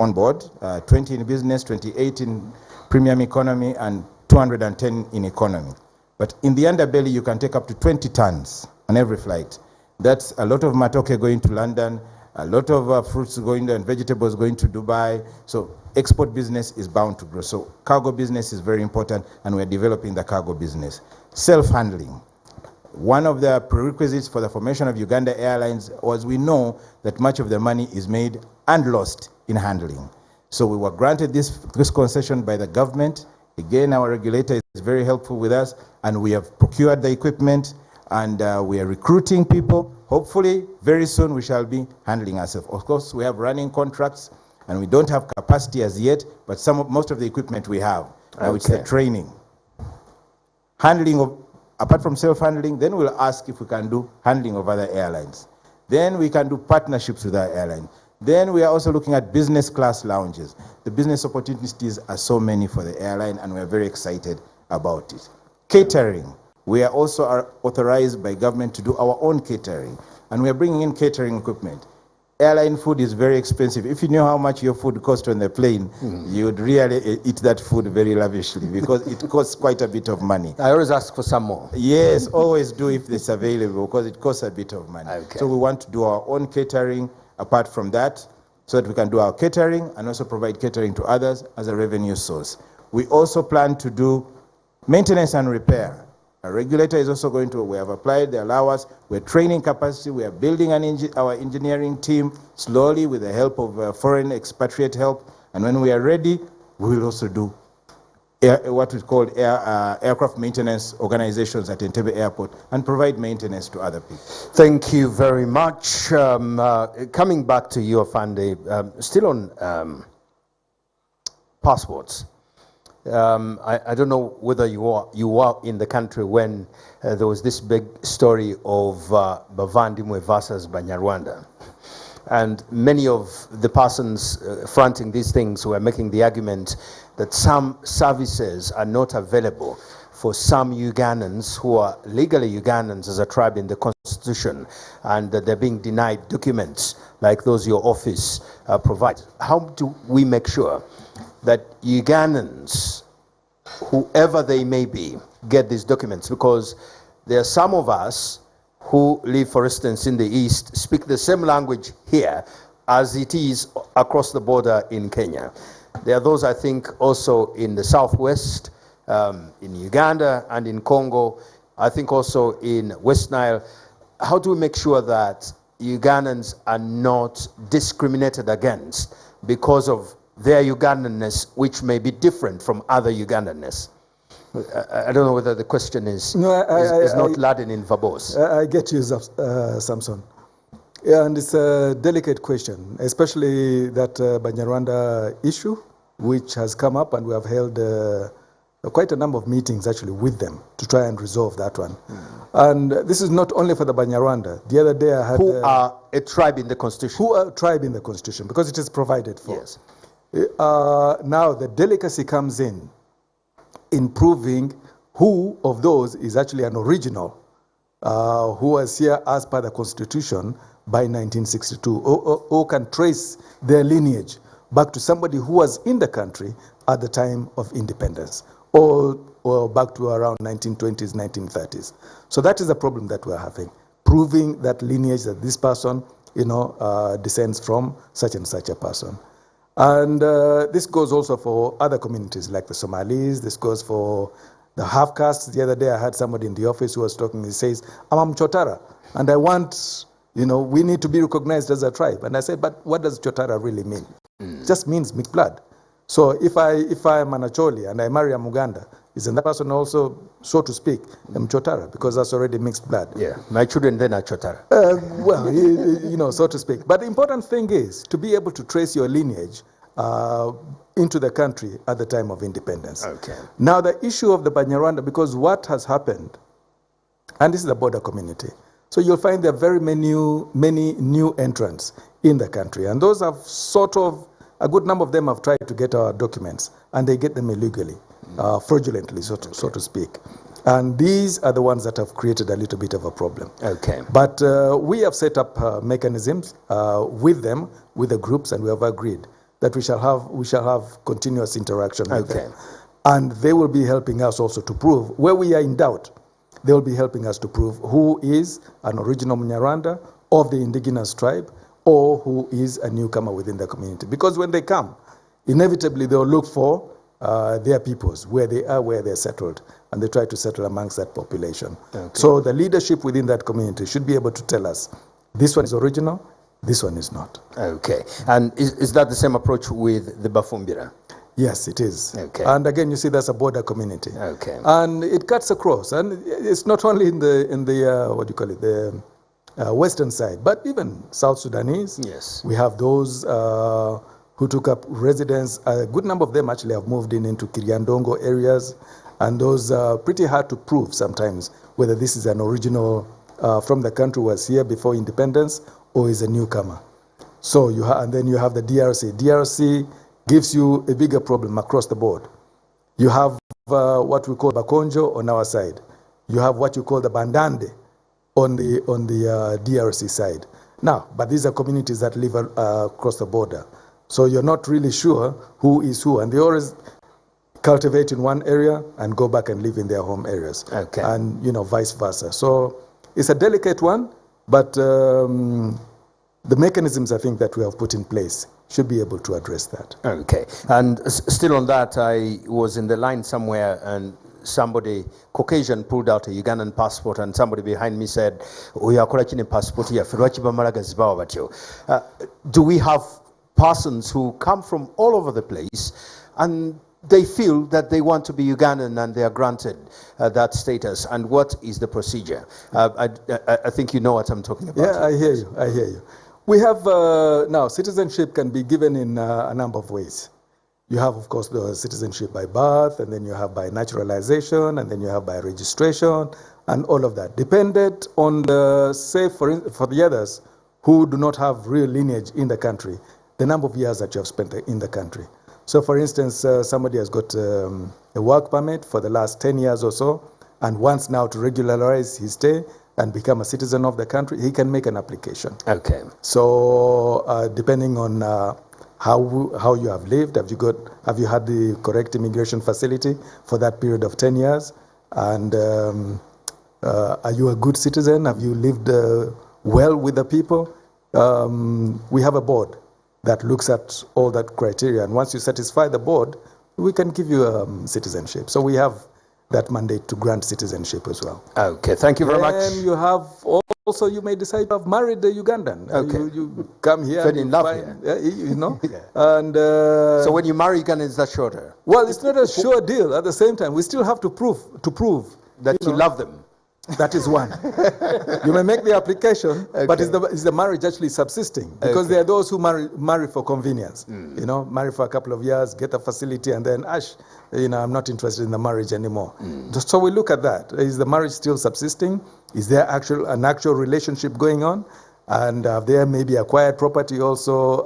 on board, 20 in business, 28 in premium economy, and 210 in economy. But in the underbelly, you can take up to 20 tons on every flight. That's a lot of matoke going to London, a lot of fruits going and vegetables going to Dubai. So export business is bound to grow. So cargo business is very important, and we're developing the cargo business. Self-handling. One of the prerequisites for the formation of Uganda Airlines was we know that much of the money is made and lost in handling. So we were granted this concession by the government. Again, our regulator is very helpful with us, and we have procured the equipment, and we are recruiting people. Hopefully, very soon we shall be handling ourselves. Of course, we have running contracts, and we don't have capacity as yet, but most of the equipment we have. Now it's the training. Handling apart from self-handling, then we'll ask if we can do handling of other airlines. Then we can do partnerships with our airline. Then we are also looking at business class lounges. The business opportunities are so many for the airline, and we're very excited about it. Catering. We are also authorized by government to do our own catering, and we are bringing in catering equipment. Airline food is very expensive. If you knew how much your food cost on the plane, you would really eat that food very lavishly, because it costs quite a bit of money.
I always ask for some more.
Yes, always do if it's available, because it costs a bit of money. So we want to do our own catering apart from that, so that we can do our catering and also provide catering to others as a revenue source. We also plan to do maintenance and repair. Our regulator is also we have applied, they allow us, we're training capacity, we are building our engineering team slowly with the help of foreign expatriate help, and when we are ready, we will also do what we call aircraft maintenance organizations at Entebbe Airport and provide maintenance to other people.
Thank you very much. Coming back to you, Afande, still on passports. I don't know whether you were in the country when there was this big story of Bavandimwe versus Banyarwanda. And many of the persons fronting these things were making the argument that some services are not available for some Ugandans who are legally Ugandans as a tribe in the constitution, and that they're being denied documents like those your office provides. How do we make sure that Ugandans, whoever they may be, get these documents? Because there are some of us who live, for instance, in the East, speak the same language here as it is across the border in Kenya. There are those, I think, also in the Southwest, in Uganda and in Congo, I think also in West Nile. How do we make sure that Ugandans are not discriminated against because of their Ugandanness, which may be different from other Ugandanness? I don't know whether the question is not laden in verbose.
I get you, Samson. Yeah, and it's a delicate question, especially that Banyarwanda issue, which has come up, and we have held quite a number of meetings actually with them to try and resolve that one. And this is not only for the Banyarwanda. The other day I had...
Who are a tribe in the Constitution.
Who are a tribe in the Constitution, because it is provided for.
Yes.
Now the delicacy comes in proving who of those is actually an original who was here as per the Constitution by 1962, or can trace their lineage back to somebody who was in the country at the time of independence, or back to around 1920s, 1930s. So that is a problem that we're having, proving that lineage, that this person, descends from such and such a person. And this goes also for other communities like the Somalis. This goes for the half castes. The other day I had somebody in the office who was talking. He says, I'm Chotara, and I want, we need to be recognized as a tribe. And I said, but what does Chotara really mean? It just means mixed blood. So if I'm an Acholi and I marry a Muganda, isn't that person also, so to speak, Chotara, because that's already mixed blood?
Yeah, my children then are Chotara.
Well, so to speak. But the important thing is to be able to trace your lineage into the country at the time of independence.
Okay.
Now the issue of the Banyarwanda, because what has happened, and this is a border community, so you'll find there are very many new entrants in the country, and those have sort of, a good number of them have tried to get our documents, and they get them illegally, fraudulently, so to speak. And these are the ones that have created a little bit of a problem.
Okay.
But we have set up mechanisms with them, with the groups, and we have agreed that we shall have continuous interaction with them. And they will be helping us also to prove, where we are in doubt, they will be helping us to prove who is an original Munyarwanda of the indigenous tribe, or who is a newcomer within the community. Because when they come, inevitably they'll look for their peoples, where they are, where they're settled, and they try to settle amongst that population. Okay. So the leadership within that community should be able to tell us, this one is original, this one is not.
Okay. And is that the same approach with the Bafumbira?
Yes, it is.
Okay.
And again, you see, that's a border community.
Okay.
And it cuts across, and it's not only in the what do you call it, the western side, but even South Sudanese.
Yes.
We have those who took up residence. A good number of them actually have moved into Kiriandongo areas, and those are pretty hard to prove sometimes whether this is an original from the country who was here before independence or is a newcomer. So and then you have the DRC. DRC gives you a bigger problem across the board. You have what we call Bakonjo on our side. You have what you call the Bandande on the DRC side. Now, but these are communities that live across the border. So you're not really sure who is who, and they always cultivate in one area and go back and live in their home areas.
Okay.
And vice versa. So it's a delicate one, but the mechanisms I think that we have put in place should be able to address that.
Okay. And still on that, I was in the line somewhere, and somebody, Caucasian, pulled out a Ugandan passport, and somebody behind me said, passport here. Do we have persons who come from all over the place, and they feel that they want to be Ugandan and they are granted that status? And what is the procedure? I think you know what I'm talking about.
Yeah, I hear you. We have, now, citizenship can be given in a number of ways. You have, of course, the citizenship by birth, and then you have by naturalization, and then you have by registration, and all of that. Dependent on the, say, for the others who do not have real lineage in the country, the number of years that you have spent in the country. So, for instance, somebody has got a work permit for the last 10 years or so, and wants now to regularize his stay and become a citizen of the country, he can make an application.
Okay.
So, depending on how you have lived, have you had the correct immigration facility for that period of 10 years, and are you a good citizen? Have you lived well with the people? We have a board that looks at all that criteria, and once you satisfy the board, we can give you citizenship. So we have that mandate to grant citizenship as well.
Okay, thank you very much.
And you have also, you may decide to have married a Ugandan.
Okay.
You come here.
Fell in love here.
You know.
Yeah.
And
so when you marry Uganda, is that shorter?
well, it's not a sure deal. At the same time, we still have to prove
That you love them.
That is one. You may make the application, but is the marriage actually subsisting? Because there are those who marry for convenience. You know, marry for a couple of years, get a facility, and then, I'm not interested in the marriage anymore. So we look at that. Is the marriage still subsisting? Is there an actual relationship going on? And there may be acquired property also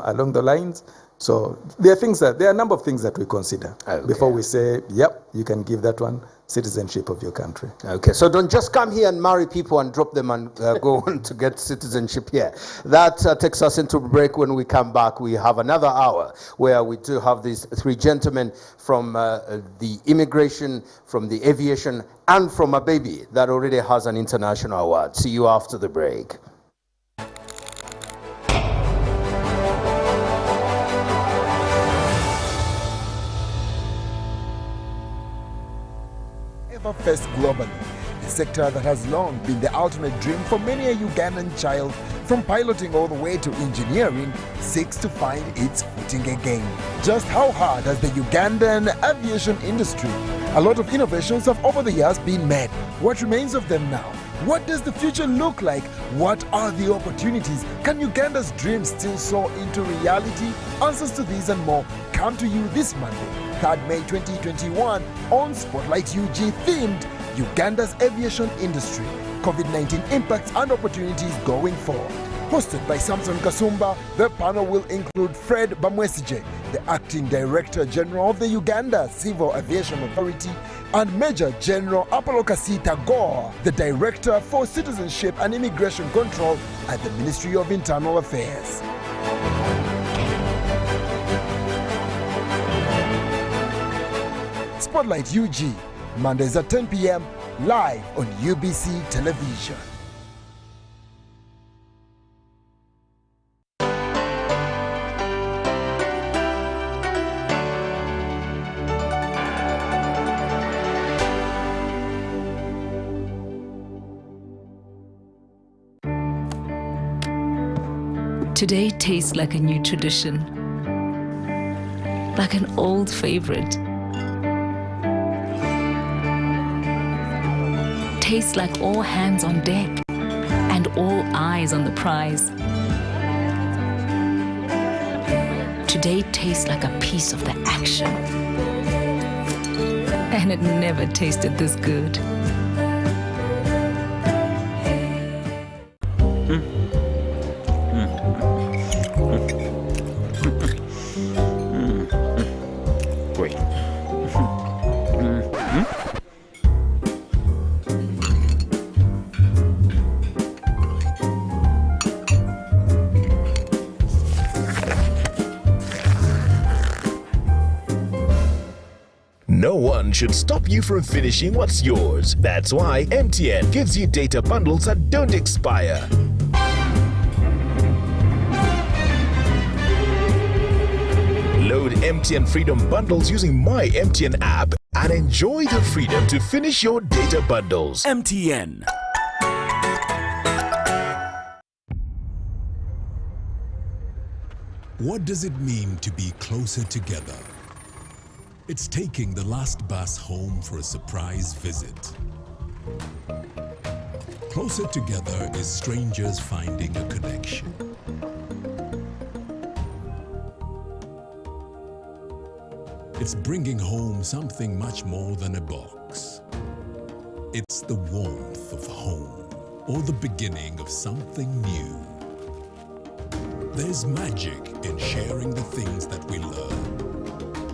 along the lines. So there are a number of things that we consider before we say, yep, you can give that one citizenship of your country.
Okay, so don't just come here and marry people and drop them and go on to get citizenship here. That takes us into break. When we come back, we have another hour where we do have these three gentlemen from the immigration, from the aviation, and from a baby that already has an international award. See you after the break.
First globally, a sector that has long been the ultimate dream for many a Ugandan child, from piloting all the way to engineering, seeks to find its footing again. Just how hard has the Ugandan aviation industry? A lot of innovations have over the years been made. What remains of them now? What does the future look like? What are the opportunities? Can Uganda's dreams still soar into reality? Answers to these and more come to you this Monday, 3rd May 2021 on Spotlight UG, themed Uganda's Aviation Industry, COVID-19 Impacts and Opportunities Going Forward. Hosted by Samson Kasumba, the panel will include Fred Bamwesije, the Acting Director General of the Uganda Civil Aviation Authority, and Major General Apollo Kasita Goa, the Director for Citizenship and Immigration Control at the Ministry of Internal Affairs. Spotlight UG, Mondays at 10 p.m, live on UBC Television.
Today tastes like a new tradition, like an old favorite. Tastes like all hands on deck and all eyes on the prize. Today tastes like a piece of the action, and it never tasted this good.
No one should stop you from finishing what's yours. That's why MTN gives you data bundles that don't expire. Load MTN Freedom Bundles using My MTN app and enjoy the freedom to finish your data bundles.
MTN.
What does it mean to be closer together? It's taking the last bus home for a surprise visit. Closer together is strangers finding a connection. It's bringing home something much more than a box. It's the warmth of home, or the beginning of something new. There's magic in sharing the things that we love,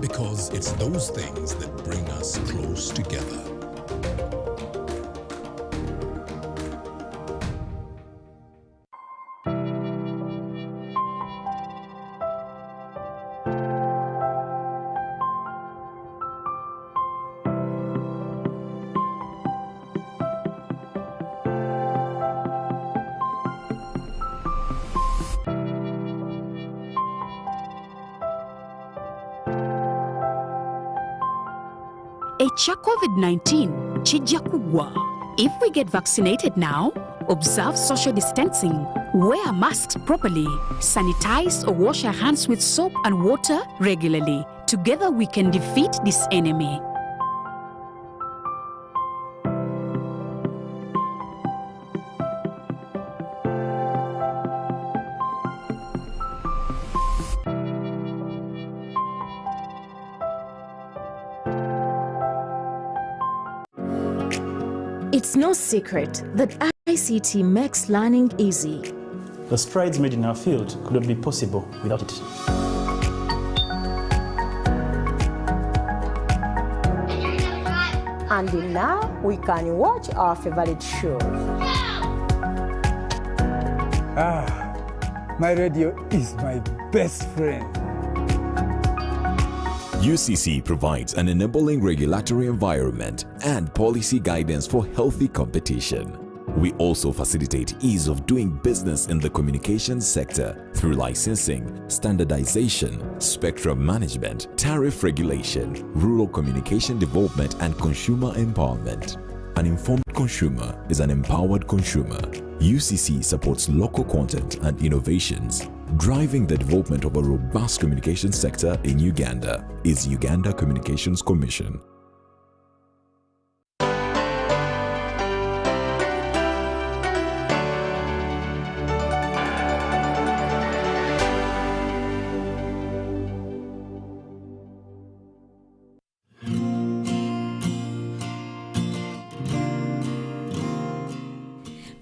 because it's those things that bring us close together.
cha COVID-19 chijja kugwa. If we get vaccinated now, observe social distancing, wear masks properly, sanitize or wash our hands with soap and water regularly. Together we can defeat this enemy.
It's no secret that ICT makes learning easy.
The strides made in our field could not be possible without it.
And now we can watch our favorite shows.
My radio is my best friend.
UCC provides an enabling regulatory environment and policy guidance for healthy competition. We also facilitate ease of doing business in the communications sector through licensing, standardization, spectrum management, tariff regulation, rural communication development, and consumer empowerment. An informed consumer is an empowered consumer. UCC supports local content and innovations. Driving the development of a robust communication sector in Uganda is Uganda Communications Commission.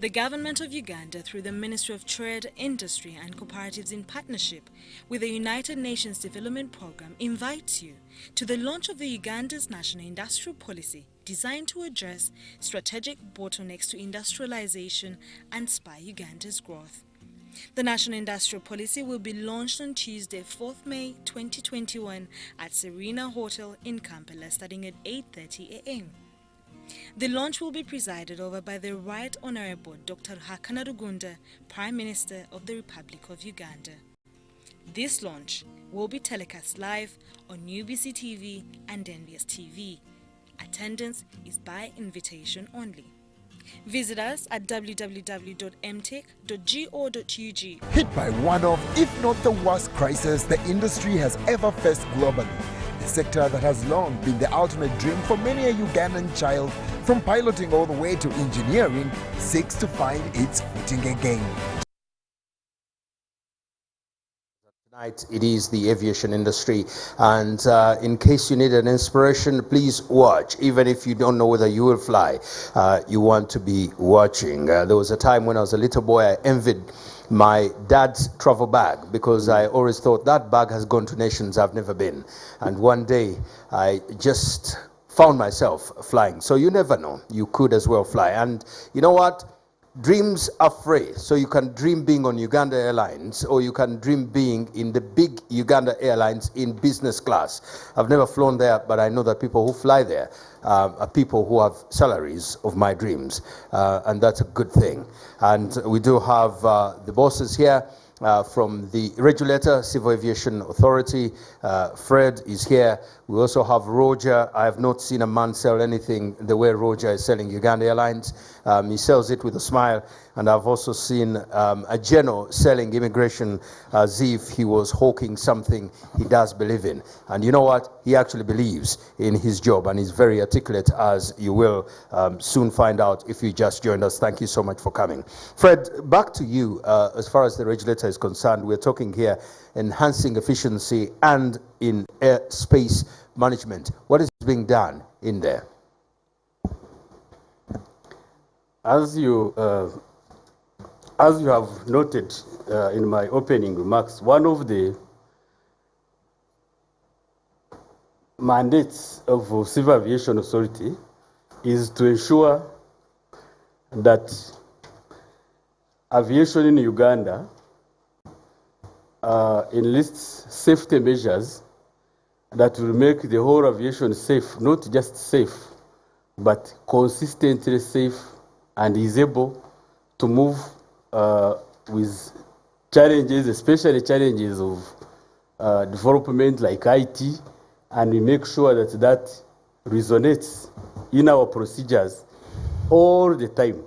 The Government of Uganda, through the Ministry of Trade, Industry and Cooperatives in partnership with the United Nations Development Programme, invites you to the launch of the Uganda's National Industrial Policy designed to address strategic bottlenecks to industrialization and spur Uganda's growth. The National Industrial Policy will be launched on Tuesday, 4th May 2021 at Serena Hotel in Kampala starting at 8:30 a.m. The launch will be presided over by the Right Honourable Dr. Hakana Rugunda, Prime Minister of the Republic of Uganda. This launch will be telecast live on UBC TV and NBS TV. Attendance is by invitation only. Visit us at www.mtech.go.ug.
Hit by one of, if not the worst crisis the industry has ever faced globally. A sector that has long been the ultimate dream for many a Ugandan child, from piloting all the way to engineering, seeks to find its footing again.
Tonight it is the aviation industry, and in case you need an inspiration, please watch. Even if you don't know whether you will fly, you want to be watching. There was a time when I was a little boy, I envied my dad's travel bag because I always thought that bag has gone to nations I've never been. And one day I just found myself flying. So you never know, you could as well fly. And you know what? Dreams are free. So you can dream being on Uganda Airlines, or you can dream being in the big Uganda Airlines in business class. I've never flown there, but I know that people who fly there are people who have salaries of my dreams, and that's a good thing. And we do have the bosses here from the regulator, Civil Aviation Authority. Fred is here. We also have Roger. I have not seen a man sell anything the way Roger is selling Uganda Airlines. He sells it with a smile. And I've also seen a general selling immigration as if he was hawking something he does believe in. And you know what? He actually believes in his job, and he's very articulate, as you will soon find out if you just joined us. Thank you so much for coming. Fred, back to you. As far as the regulator is concerned, we're talking here enhancing efficiency and in airspace management. What is being done in there?
As you have noted in my opening remarks, one of the mandates of Civil Aviation Authority is to ensure that aviation in Uganda enlists safety measures that will make the whole aviation safe, not just safe, but consistently safe, and is able to move with challenges, especially challenges of development like IT, and we make sure that that resonates in our procedures all the time.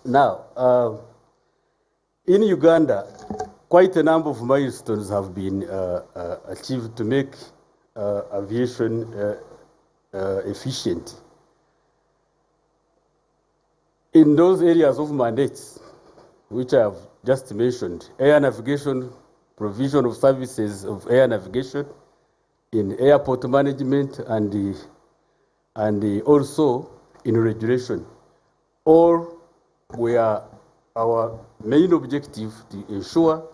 Now, in Uganda, quite a number of milestones have been achieved to make aviation efficient. In those areas of mandates, which I have just mentioned, air navigation, provision of services of air navigation, in airport management, and also in regulation, all were our main objective to ensure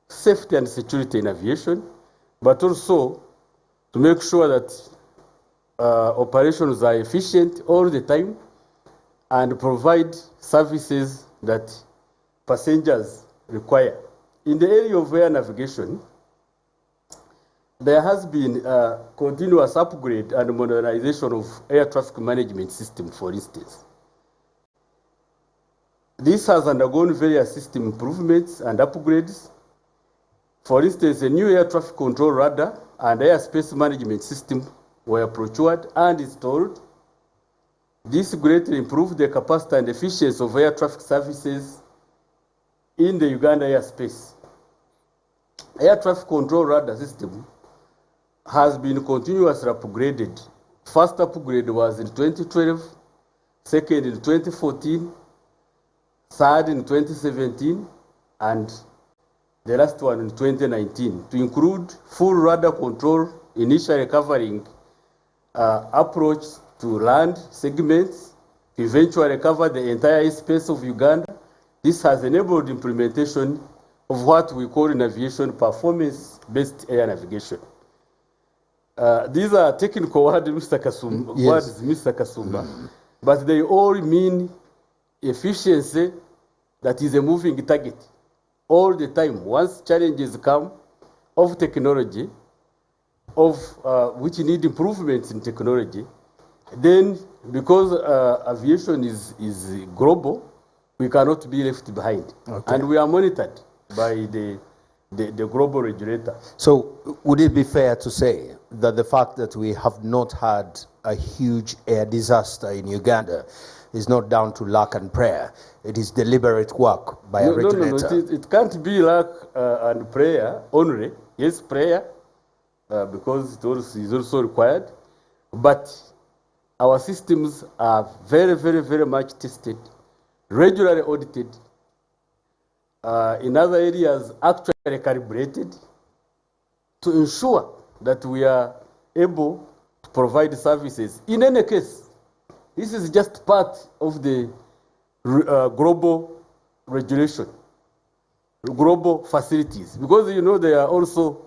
safety and security in aviation, but also to make sure that operations are efficient all the time and provide services that passengers require. In the area of air navigation, there has been a continuous upgrade and modernization of air traffic management system, for instance. This has undergone various system improvements and upgrades. For instance, a new air traffic control radar and airspace management system were procured and installed. This greatly improved the capacity and efficiency of air traffic services in the Uganda airspace. Air traffic control radar system has been continuously upgraded. First upgrade was in 2012, second in 2014, third in 2017, and the last one in 2019, to include full radar control, initially covering approach to land segments, to eventually cover the entire space of Uganda. This has enabled implementation of what we call in aviation performance-based air navigation. These are technical words, Mr. Kasumba, but they all mean efficiency that is a moving target all the time. Once challenges come of technology, which need improvements in technology, then because aviation is global, we cannot be left behind. Okay. And we are monitored by the global regulator.
So would it be fair to say that the fact that we have not had a huge air disaster in Uganda is not down to luck and prayer? It is deliberate work by a regulator.
No. It can't be luck and prayer only. Yes, prayer, because it is also required. But our systems are very, very, very much tested, regularly audited. In other areas, actually calibrated to ensure that we are able to provide services. In any case, this is just part of the global regulation, global facilities, because there are also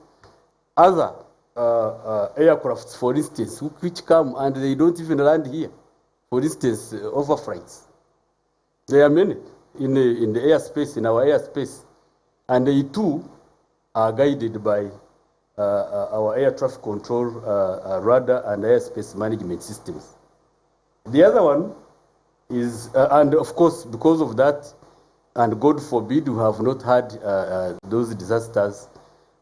other aircrafts, for instance, which come and they don't even land here. For instance, overflights. There are many in the airspace, in our airspace, and they too are guided by our air traffic control radar and airspace management systems. The other one is, and of course, because of that, and God forbid we have not had those disasters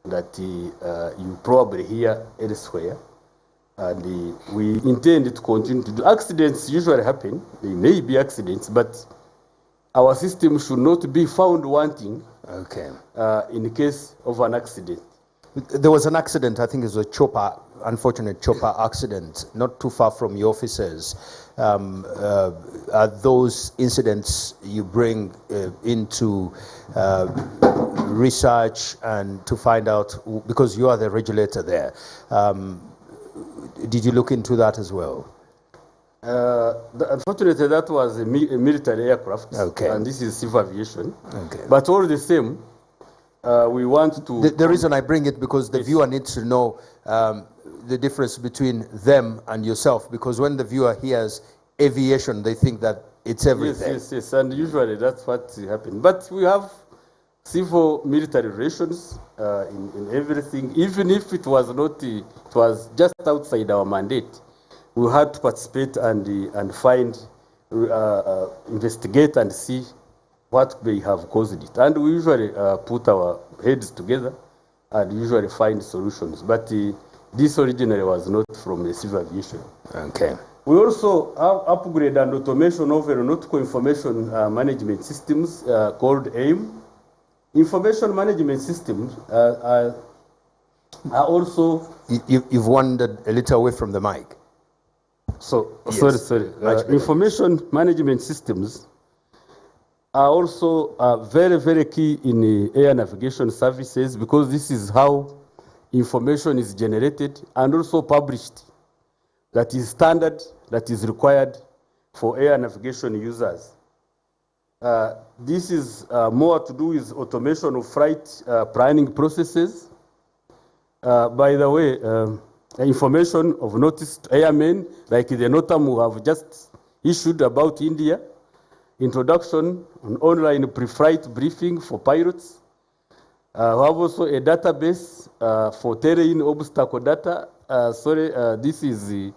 that you probably hear elsewhere, and we intend to continue to do. Accidents usually happen, they may be accidents, but our system should not be found wanting in the case of an accident.
There was an accident, I think it was a chopper, unfortunate chopper accident, not too far from your offices. Are those incidents you bring into research and to find out, because you are the regulator there, did you look into that as well?
Unfortunately, that was a military aircraft, and this is civil aviation. But all the same, we want to...
The reason I bring it, because the viewer needs to know the difference between them and yourself, because when the viewer hears aviation, they think that it's everything.
Yes, and usually that's what happens. But we have civil-military relations in everything, even if it was not, it was just outside our mandate. We had to participate and find, investigate and see what may have caused it. And we usually put our heads together and usually find solutions. But This originally was not from the civil aviation.
Okay.
We also have upgrade and automation of aeronautical information management systems called AIM. Information management systems are also...
You've wandered a little away from the mic.
So,
Yes,
sorry.
much better.
Information management systems are also very, very key in the air navigation services, because this is how information is generated and also published. That is standard, that is required for air navigation users. This is more to do with automation of flight planning processes. By the way, information of notice to airmen, like the NOTAM we have just issued about India, introduction on online pre-flight briefing for pilots. We have also a database for terrain obstacle data. This is the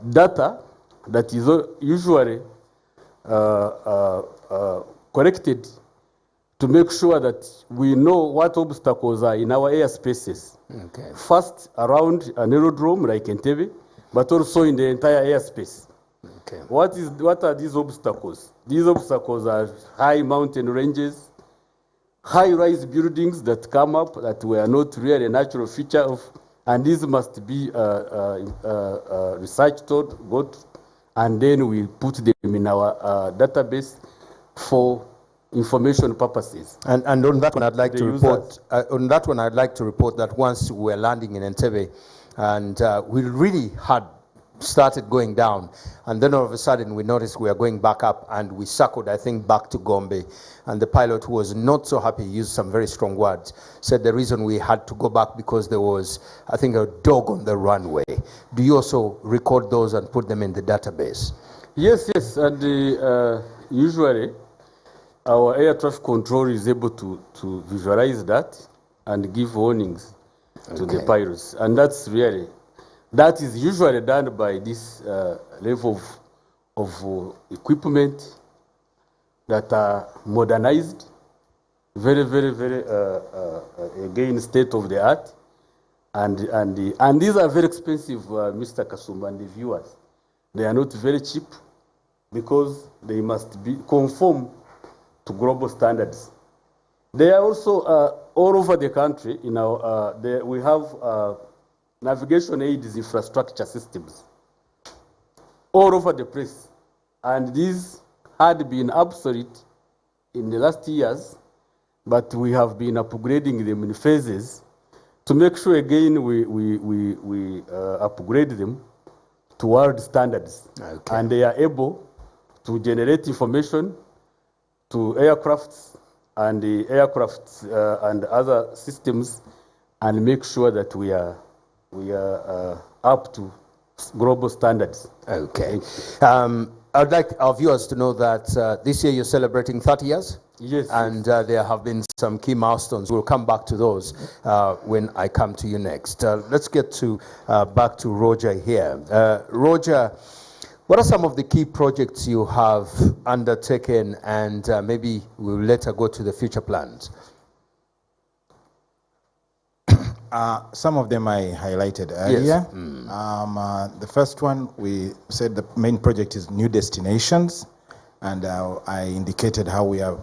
data that is usually collected to make sure that we know what obstacles are in our airspaces.
Okay.
First, around an aerodrome like Entebbe, but also in the entire airspace.
Okay.
What are these obstacles? These obstacles are high mountain ranges, high-rise buildings that come up that were not really a natural feature of, and these must be researched, got, and then we put them in our database for information purposes.
And on that one, I'd like to report.
users.
On that one, I'd like to report that once we were landing in Entebbe, and we really had started going down, and then all of a sudden we noticed we are going back up, and we circled, I think, back to Gombe, and the pilot, who was not so happy, used some very strong words, said the reason we had to go back because there was, I think, a dog on the runway. Do you also record those and put them in the database?
Yes, and usually our air traffic control is able to visualize that and give warnings to the pilots, and that is usually done by this level of equipment that are modernized, very, very, very, again, state of the art. And these are very expensive, Mr. Kasumba and the viewers. They are not very cheap because they must be conform to global standards. They are also all over the country. We have navigation aids infrastructure systems all over the place, and these had been obsolete in the last years, but we have been upgrading them in phases to make sure again we upgrade them to world standards.
Okay.
And they are able to generate information to aircrafts and the aircrafts and other systems, and make sure that we are up to global standards.
Okay. I'd like our viewers to know that this year you're celebrating 30 years.
Yes.
And there have been some key milestones. We'll come back to those when I come to you next. Let's get back to Roger here. Roger, what are some of the key projects you have undertaken, and maybe we'll later go to the future plans?
Some of them I highlighted earlier.
Yes.
The first one, we said the main project is new destinations, and I indicated how we are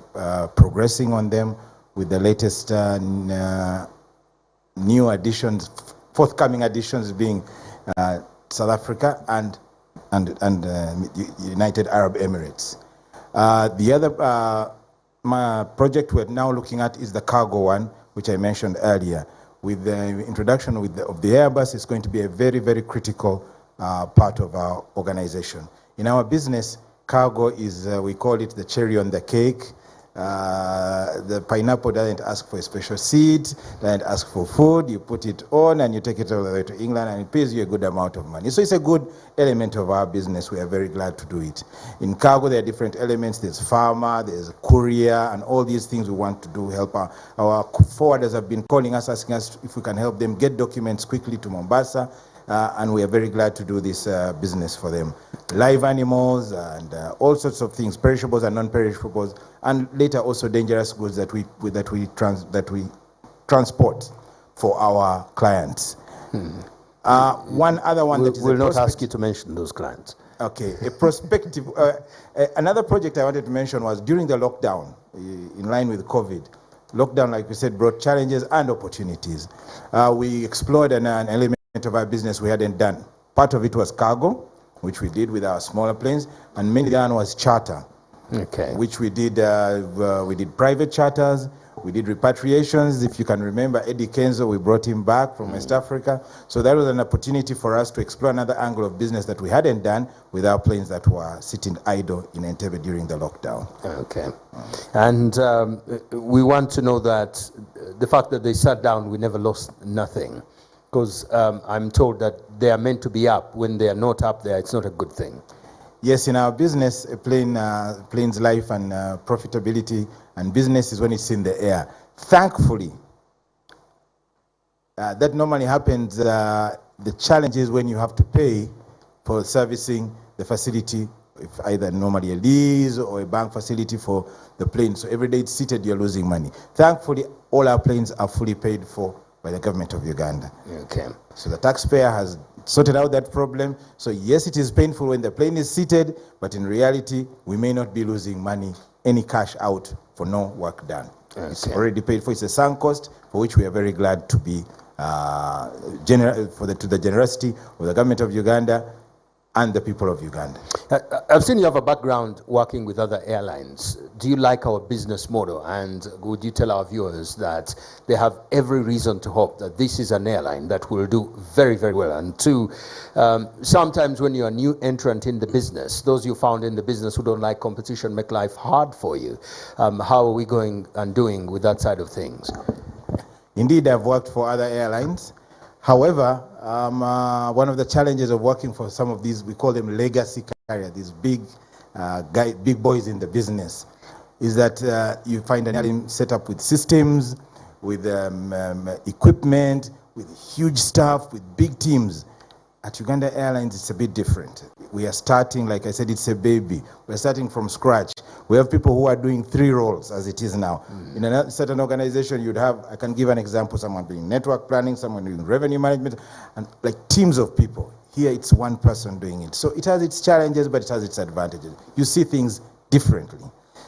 progressing on them with the latest new additions, forthcoming additions being South Africa and United Arab Emirates. The other project we're now looking at is the cargo one, which I mentioned earlier. With the introduction of the Airbus, it's going to be a very, very critical part of our organization. In our business, cargo is, we call it the cherry on the cake. The pineapple doesn't ask for a special seed, doesn't ask for food. You put it on and you take it all the way to England, and it pays you a good amount of money. So it's a good element of our business. We are very glad to do it. In cargo, there are different elements. There's farmer, there's courier, and all these things we want to do, help our forwarders have been calling us, asking us if we can help them get documents quickly to Mombasa. And we are very glad to do this business for them. Live animals and all sorts of things, perishables and non-perishables, and later also dangerous goods that we transport for our clients. One other one that is
we'll not ask you to mention those clients.
Okay, a prospective. Another project I wanted to mention was during the lockdown, in line with COVID. Lockdown, like we said, brought challenges and opportunities. We explored an element of our business we hadn't done. Part of it was cargo, which we did with our smaller planes, and mainly the other was charter, which we did. We did private charters. We did repatriations. If you can remember, Eddie Kenzo, we brought him back from West Africa. So that was an opportunity for us to explore another angle of business that we hadn't done with our planes that were sitting idle in Entebbe during the lockdown.
Okay. And we want to know that the fact that they sat down, we never lost nothing. Because I'm told that they are meant to be up. When they are not up there, it's not a good thing.
Yes, in our business, a plane's life and profitability and business is when it's in the air. Thankfully, that normally happens. The challenge is when you have to pay for servicing the facility, if either normally a lease or a bank facility for the plane. So every day it's seated, you're losing money. Thankfully, all our planes are fully paid for by the government of Uganda.
Okay.
So the taxpayer has sorted out that problem. So yes, it is painful when the plane is seated, but in reality, we may not be losing money, any cash out for no work done. Okay. It's already paid for. It's a sunk cost for which we are very glad to be to the generosity of the government of Uganda and the people of Uganda.
I've seen you have a background working with other airlines. Do you like our business model? And would you tell our viewers that they have every reason to hope that this is an airline that will do very, very well? And two, sometimes when you're a new entrant in the business, those you found in the business who don't like competition make life hard for you. How are we going and doing with that side of things?
Indeed, I've worked for other airlines. However, one of the challenges of working for some of these, we call them legacy carriers, these big boys in the business, is that you find an airline set up with systems, with equipment, with huge staff, with big teams. At Uganda Airlines, it's a bit different. We are starting, like I said, it's a baby. We're starting from scratch. We have people who are doing 3 roles as it is now. In a certain organization, you'd have, I can give an example, someone doing network planning, someone doing revenue management, and like teams of people. Here, it's one person doing it. So it has its challenges, but it has its advantages. You see things differently.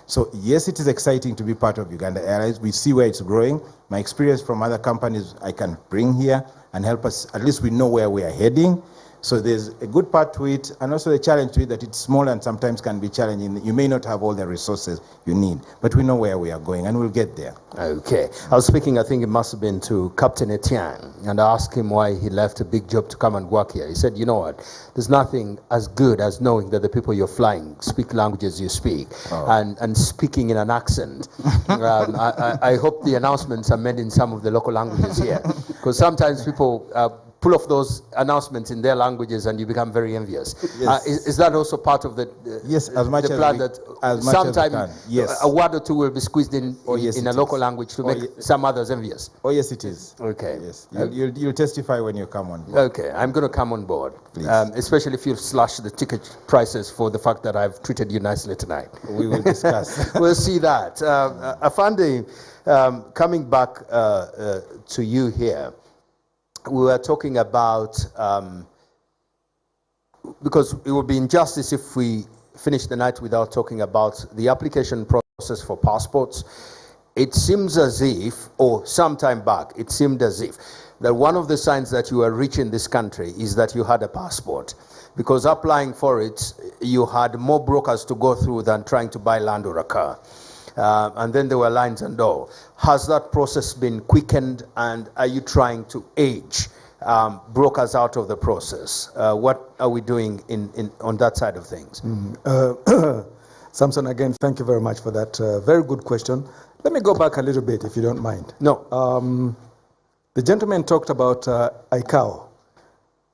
So yes, it is exciting to be part of Uganda Airlines. We see where it's growing. My experience from other companies I can bring here and help us, at least we know where we are heading. So there's a good part to it, and also the challenge to it that it's small and sometimes can be challenging. You may not have all the resources you need, but we know where we are going and we'll get there.
Okay. I was speaking, I think it must have been to Captain Etienne, and I asked him why he left a big job to come and work here. He said, you know what, there's nothing as good as knowing that the people you're flying speak languages you speak, and speaking in an accent. I hope the announcements are made in some of the local languages here, because sometimes people pull off those announcements in their languages and you become very envious. Yes. Is that also part of the
yes, as much
the plan
as
that
as much
sometimes
as yes.
a word or two will be squeezed in a local language to make some others envious?
Oh yes, it is.
Okay.
Yes, you'll testify when you come on board.
Okay, I'm going to come on board, especially if you slash the ticket prices for the fact that I've treated you nicely tonight.
We will discuss.
We'll see that. Afande, coming back to you here, we were talking about, because it would be injustice if we finish the night without talking about the application process for passports. It seems as if, or some time back, it seemed as if that one of the signs that you are rich in this country is that you had a passport. Because applying for it, you had more brokers to go through than trying to buy land or a car. And then there were lines and all. Has that process been quickened, and are you trying to age brokers out of the process? What are we doing on that side of things?
Samson, again, thank you very much for that very good question. Let me go back a little bit, if you don't mind.
No.
The gentleman talked about ICAO,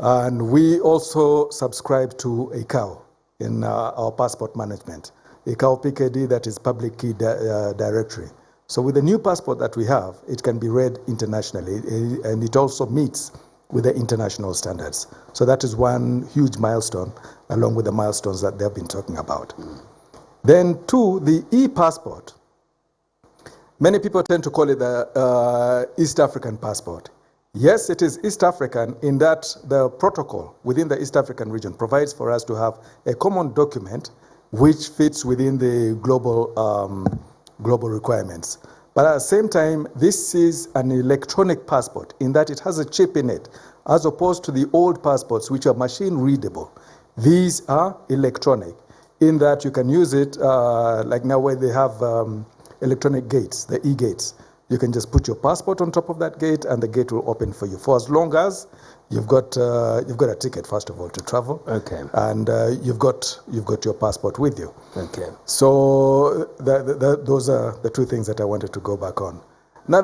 and we also subscribe to ICAO in our passport management. ICAO PKD, that is Public Key Directory. So with the new passport that we have, it can be read internationally, and it also meets with the international standards. So that is one huge milestone, along with the milestones that they've been talking about. Then two, the e-passport. Many people tend to call it the East African passport. Yes, it is East African in that the protocol within the East African region provides for us to have a common document which fits within the global requirements. But at the same time, this is an electronic passport in that it has a chip in it, as opposed to the old passports which are machine readable. These are electronic in that you can use it, like now where they have electronic gates, the e-gates. You can just put your passport on top of that gate and the gate will open for you for as long as you've got a ticket, first of all, to travel.
Okay.
And you've got your passport with you.
Okay.
So those are the two things that I wanted to go back on. Now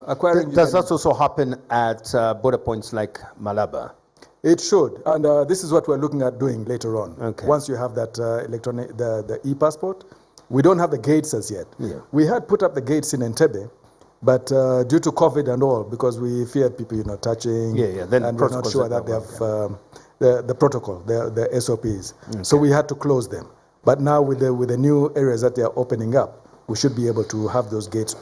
acquiring...
Does that also happen at border points like Malaba?
It should, and this is what we're looking at doing later on.
Okay.
Once you have that electronic, the e-passport, we don't have the gates as yet.
Yeah.
We had put up the gates in Entebbe, but due to COVID and all, because we feared people, touching,
then
and we're not sure that they have the protocol, the SOPs. Okay. So we had to close them. But now with the new areas that they are opening up, we should be able to have those gates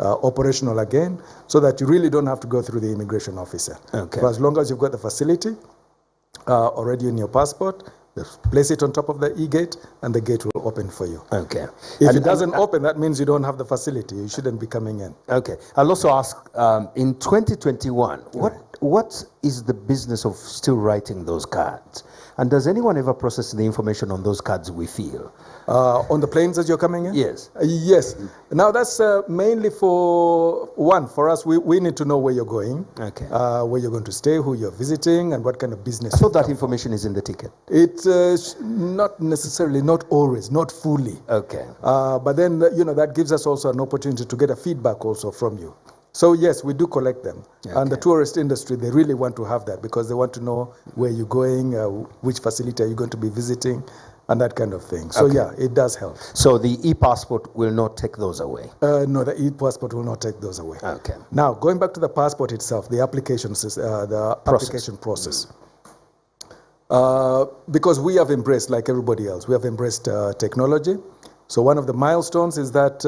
operational again, so that you really don't have to go through the immigration officer.
Okay.
For as long as you've got the facility already in your passport, place it on top of the e-gate and the gate will open for you.
Okay.
If it doesn't open, that means you don't have the facility. You shouldn't be coming in.
Okay. I'll also ask, in 2021, what is the business of still writing those cards? And does anyone ever process the information on those cards we feel?
On the planes as you're coming in?
Yes.
Yes. Now that's mainly for us, we need to know where you're going,
okay,
where you're going to stay, who you're visiting, and what kind of business.
I thought that information is in the ticket.
It's not necessarily, not always, not fully.
Okay.
But then, that gives us also an opportunity to get a feedback also from you. So yes, we do collect them. Okay. And the tourist industry, they really want to have that because they want to know where you're going, which facility are you going to be visiting, and that kind of thing. So yeah, it does help.
So the e-passport will not take those away?
No, the e-passport will not take those away.
Okay.
Now, going back to the passport itself, the application process. Because we have embraced, like everybody else, we have embraced technology. So one of the milestones is that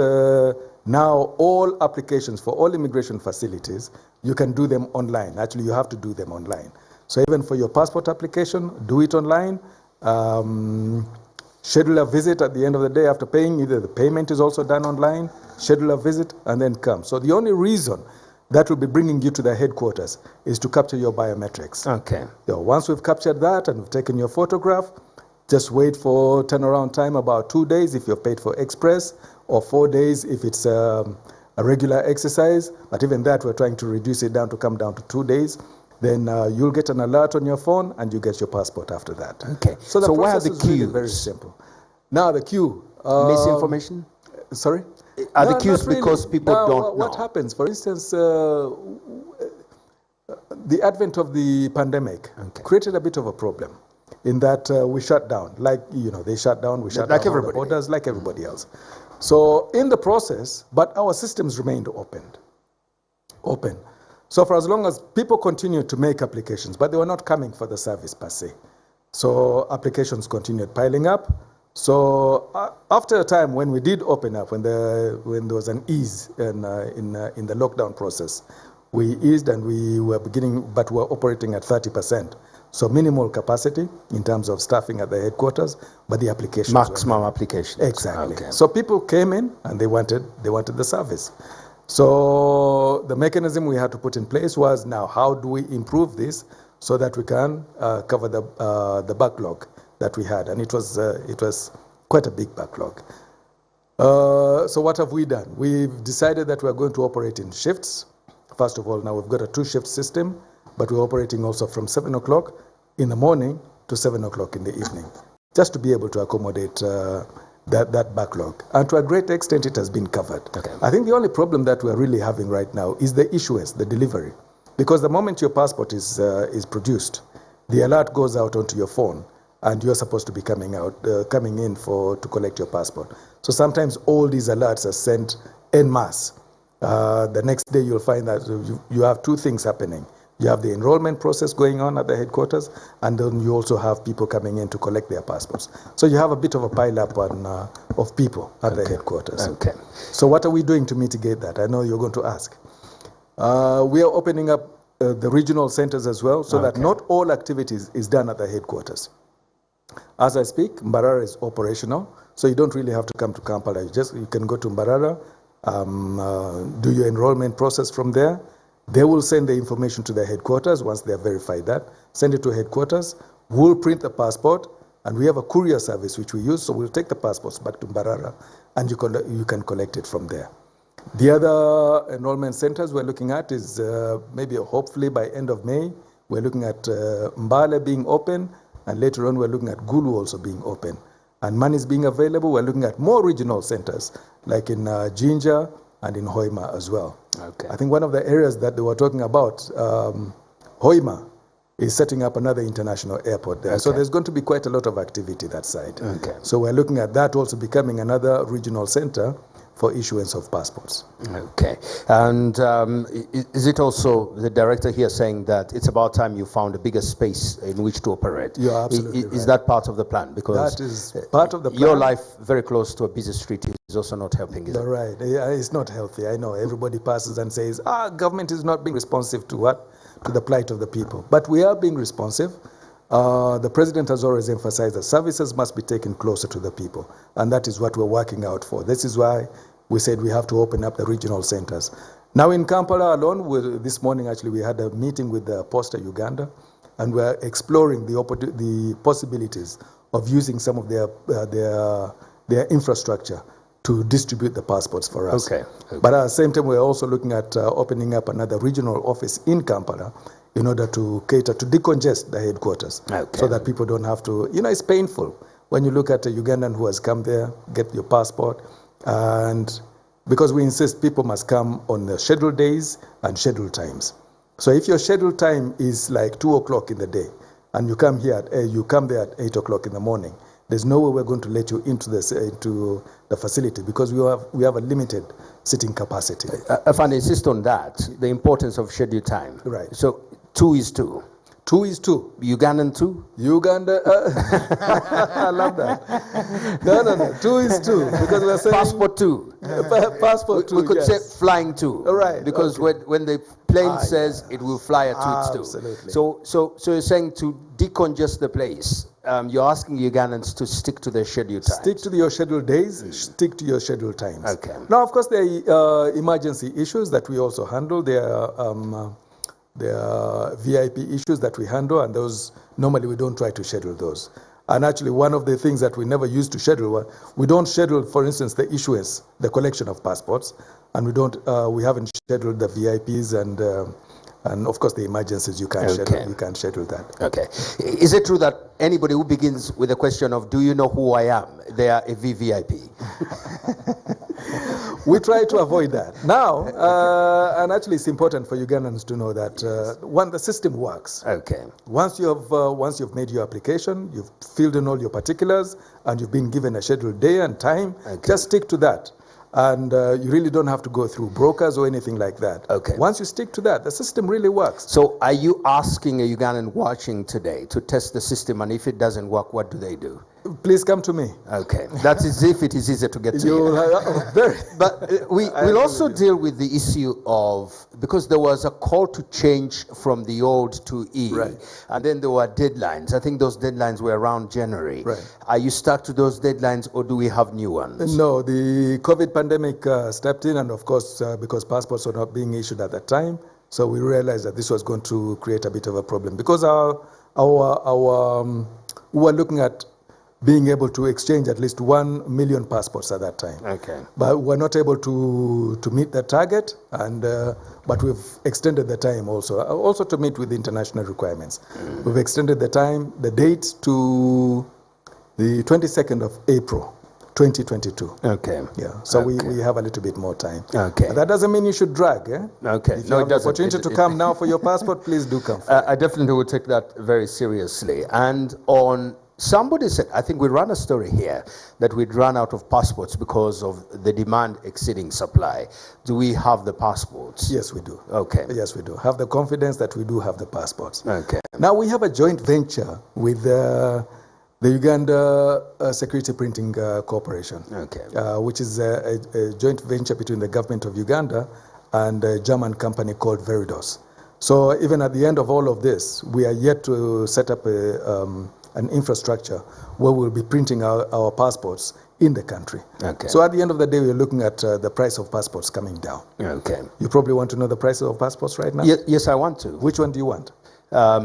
now all applications for all immigration facilities, you can do them online. Actually, you have to do them online. So even for your passport application, do it online. Schedule a visit at the end of the day after paying. Either the payment is also done online, schedule a visit, and then come. So the only reason that will be bringing you to the headquarters is to capture your biometrics.
Okay.
So once we've captured that and we've taken your photograph, just wait for turnaround time about 2 days if you're paid for express, or 4 days if it's a regular exercise. But even that, we're trying to reduce it down to come down to 2 days. Then you'll get an alert on your phone and you get your passport after that.
Okay.
So the
why are
process
the
is
queues?
really very simple. Now the queue.
Misinformation?
Sorry?
Are the queues because people don't know?
What happens? For instance, the advent of the pandemic created a bit of a problem in that we shut down. Like, they shut down, we shut down all the borders like everybody else. So in the process, but our systems remained open. So for as long as people continued to make applications, but they were not coming for the service per se. So applications continued piling up. So after a time when we did open up, when there was an ease in the lockdown process, we eased and we were beginning, but we're operating at 30%. So minimal capacity in terms of staffing at the headquarters, but the applications
maximum applications.
Exactly. Okay. So people came in and they wanted the service. So the mechanism we had to put in place was, now how do we improve this so that we can cover the backlog that we had, and it was quite a big backlog. So what have we done? We've decided that we're going to operate in shifts. First of all, now we've got a 2-shift system, but we're operating also from 7 o'clock in the morning to 7 o'clock in the evening, just to be able to accommodate that backlog. And to a great extent, it has been covered. Okay. I think the only problem that we're really having right now is the issuance, the delivery. Because the moment your passport is produced, the alert goes out onto your phone, and you're supposed to be coming in to collect your passport. So sometimes all these alerts are sent en masse. The next day you'll find that you have 2 things happening. You have the enrollment process going on at the headquarters, and then you also have people coming in to collect their passports. So you have a bit of a pile-up of people at the headquarters.
Okay.
So what are we doing to mitigate that? I know you're going to ask. We are opening up the regional centers as well, so that not all activities is done at the headquarters. As I speak, Mbarara is operational, so you don't really have to come to Kampala. You can go to Mbarara, do your enrollment process from there. They will send the information to the headquarters once they have verified that. Send it to headquarters. We'll print the passport, and we have a courier service which we use, so we'll take the passports back to Mbarara, and you can collect it from there. The other enrollment centers we're looking at is maybe hopefully by end of May, we're looking at Mbale being open, and later on we're looking at Gulu also being open. And money is being available, we're looking at more regional centers, like in Jinja and in Hoima as well.
Okay.
I think one of the areas that they were talking about, Hoima, is setting up another international airport there. Okay. So there's going to be quite a lot of activity that side.
Okay.
So we're looking at that also becoming another regional center for issuance of passports.
Okay. And is it also the director here saying that it's about time you found a bigger space in which to operate?
You're absolutely
Is that part of the plan? Because
that is part of the plan.
Your life very close to a busy street is also not helping, is it?
Right. It's not healthy. I know. Everybody passes and says, government is not being responsive to what? To the plight of the people. But we are being responsive. The president has always emphasized that services must be taken closer to the people, and that is what we're working out for. This is why we said we have to open up the regional centers. Now in Kampala alone, this morning actually we had a meeting with the Posta Uganda, and we're exploring the possibilities of using some of their infrastructure to distribute the passports for us.
Okay.
But at the same time, we're also looking at opening up another regional office in Kampala in order to cater to decongest the headquarters, so that people don't have to, it's painful when you look at a Ugandan who has come there, get your passport, and because we insist people must come on the scheduled days and scheduled times. So if your scheduled time is like 2 o'clock in the day, and you come there at 8 o'clock in the morning, there's no way we're going to let you into the facility, because we have a limited sitting capacity.
If I insist on that, the importance of scheduled time.
Right.
So 2 is 2.
2 is 2.
Ugandan 2?
Uganda, I love that. No. 2 is 2, because we're saying
passport 2.
Passport 2.
We could say flying 2.
Right.
Because when the plane says it will fly at 2, it's 2.
Absolutely.
So you're saying to decongest the place, you're asking Ugandans to stick to their scheduled times.
Stick to your scheduled days, stick to your scheduled times.
Okay.
Now, of course, there are emergency issues that we also handle. There are VIP issues that we handle, and those, normally we don't try to schedule those. And actually, one of the things that we never used to schedule, we don't schedule, for instance, the issuance, the collection of passports, and we haven't scheduled the VIPs and of course the emergencies. You can't schedule that.
Okay. Is it true that anybody who begins with the question of, do you know who I am, they are a VVIP?
We try to avoid that. Now, and actually it's important for Ugandans to know that the system works.
Okay.
Once you've made your application, you've filled in all your particulars, and you've been given a scheduled day and time, just stick to that. And you really don't have to go through brokers or anything like that.
Okay.
Once you stick to that, the system really works.
So are you asking a Ugandan watching today to test the system, and if it doesn't work, what do they do?
Please come to me.
Okay. That is if it is easier to get to you. But we'll also deal with the issue of, because there was a call to change from the old to E,
right,
and then there were deadlines. I think those deadlines were around January.
Right.
Are you stuck to those deadlines, or do we have new ones?
No, the COVID pandemic stepped in, and of course, because passports were not being issued at that time, so we realized that this was going to create a bit of a problem, because we were looking at being able to exchange at least 1 million passports at that time.
Okay.
But we're not able to meet that target, and but we've extended the time also to meet with the international requirements. We've extended the date to the 22nd of April, 2022.
Okay.
Yeah. So we have a little bit more time.
Okay.
But that doesn't mean you should drag.
Okay.
If you have the opportunity to come now for your passport, please do come.
I definitely will take that very seriously. And somebody said, I think we ran a story here, that we'd run out of passports because of the demand exceeding supply. Do we have the passports?
Yes, we do.
Okay.
Yes, we do. Have the confidence that we do have the passports.
Okay.
Now we have a joint venture with the Uganda Security Printing Corporation,
okay,
which is a joint venture between the government of Uganda and a German company called Veridos. So even at the end of all of this, we are yet to set up an infrastructure where we'll be printing our passports in the country.
Okay.
So at the end of the day, we're looking at the price of passports coming down.
Okay.
You probably want to know the price of passports right now?
Yes, I want to.
Which one do you want? I'll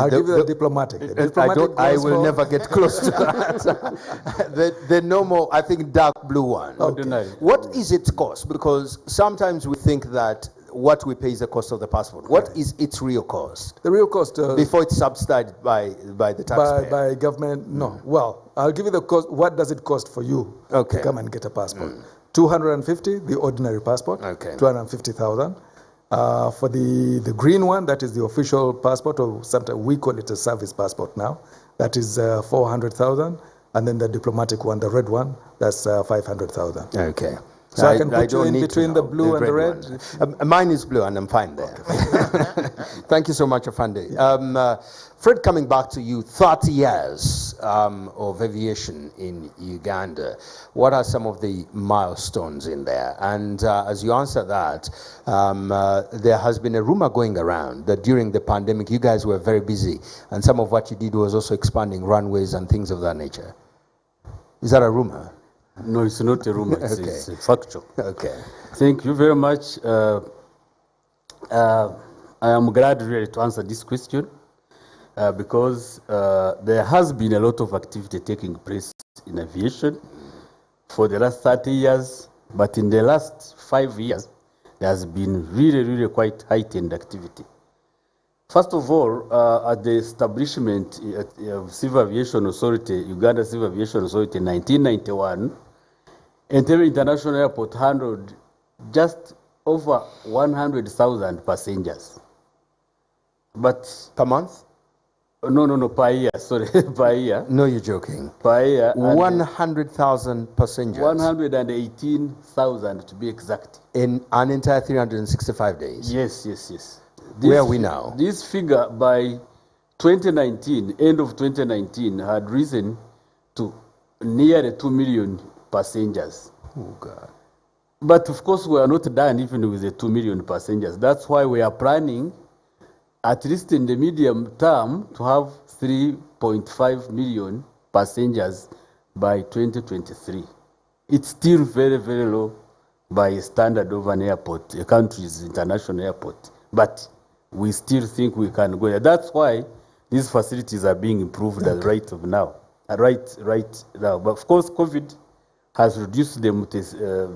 give you the diplomatic. The diplomatic
I will never get close to that. the normal, I think, dark blue one.
Okay.
What is its cost? Because sometimes we think that what we pay is the cost of the passport. What is its real cost?
The real cost...
before it's subsidized by the taxpayer?
By government, no. Well, I'll give you the cost. What does it cost for you to come and get a passport? 250, the ordinary passport.
Okay.
250,000. For the green one, that is the official passport, or sometimes we call it a service passport now. That is 400,000. And then the diplomatic one, the red one, that's 500,000.
Okay.
So I can put you in between the blue and the red?
Mine is blue, and I'm fine there. Okay. Thank you so much, Afande. Fred, coming back to you, 30 years of aviation in Uganda. What are some of the milestones in there? And as you answer that, there has been a rumor going around that during the pandemic, you guys were very busy, and some of what you did was also expanding runways and things of that nature. Is that a rumor?
No, it's not a rumor. It's factual.
Okay.
Thank you very much. I am glad really to answer this question because there has been a lot of activity taking place in aviation for the last 30 years, but in the last 5 years, there has been really quite heightened activity. First of all, at the establishment of Civil Aviation Authority, Uganda Civil Aviation Authority in 1991, Entebbe International Airport handled just over 100,000 passengers. But
per month?
No, per year, sorry, per year.
No, you're joking.
Per year.
100,000 passengers.
118,000 to be exact.
In an entire 365 days?
Yes.
Where are we now?
This figure by 2019, end of 2019, had risen to nearly 2 million passengers.
Oh, God.
But of course, we are not done even with the 2 million passengers. That's why we are planning, at least in the medium term, to have 3.5 million passengers by 2023. It's still very low by standard of an airport, a country's international airport. But we still think we can go there. That's why these facilities are being improved right now. Right now. But of course, COVID has reduced them to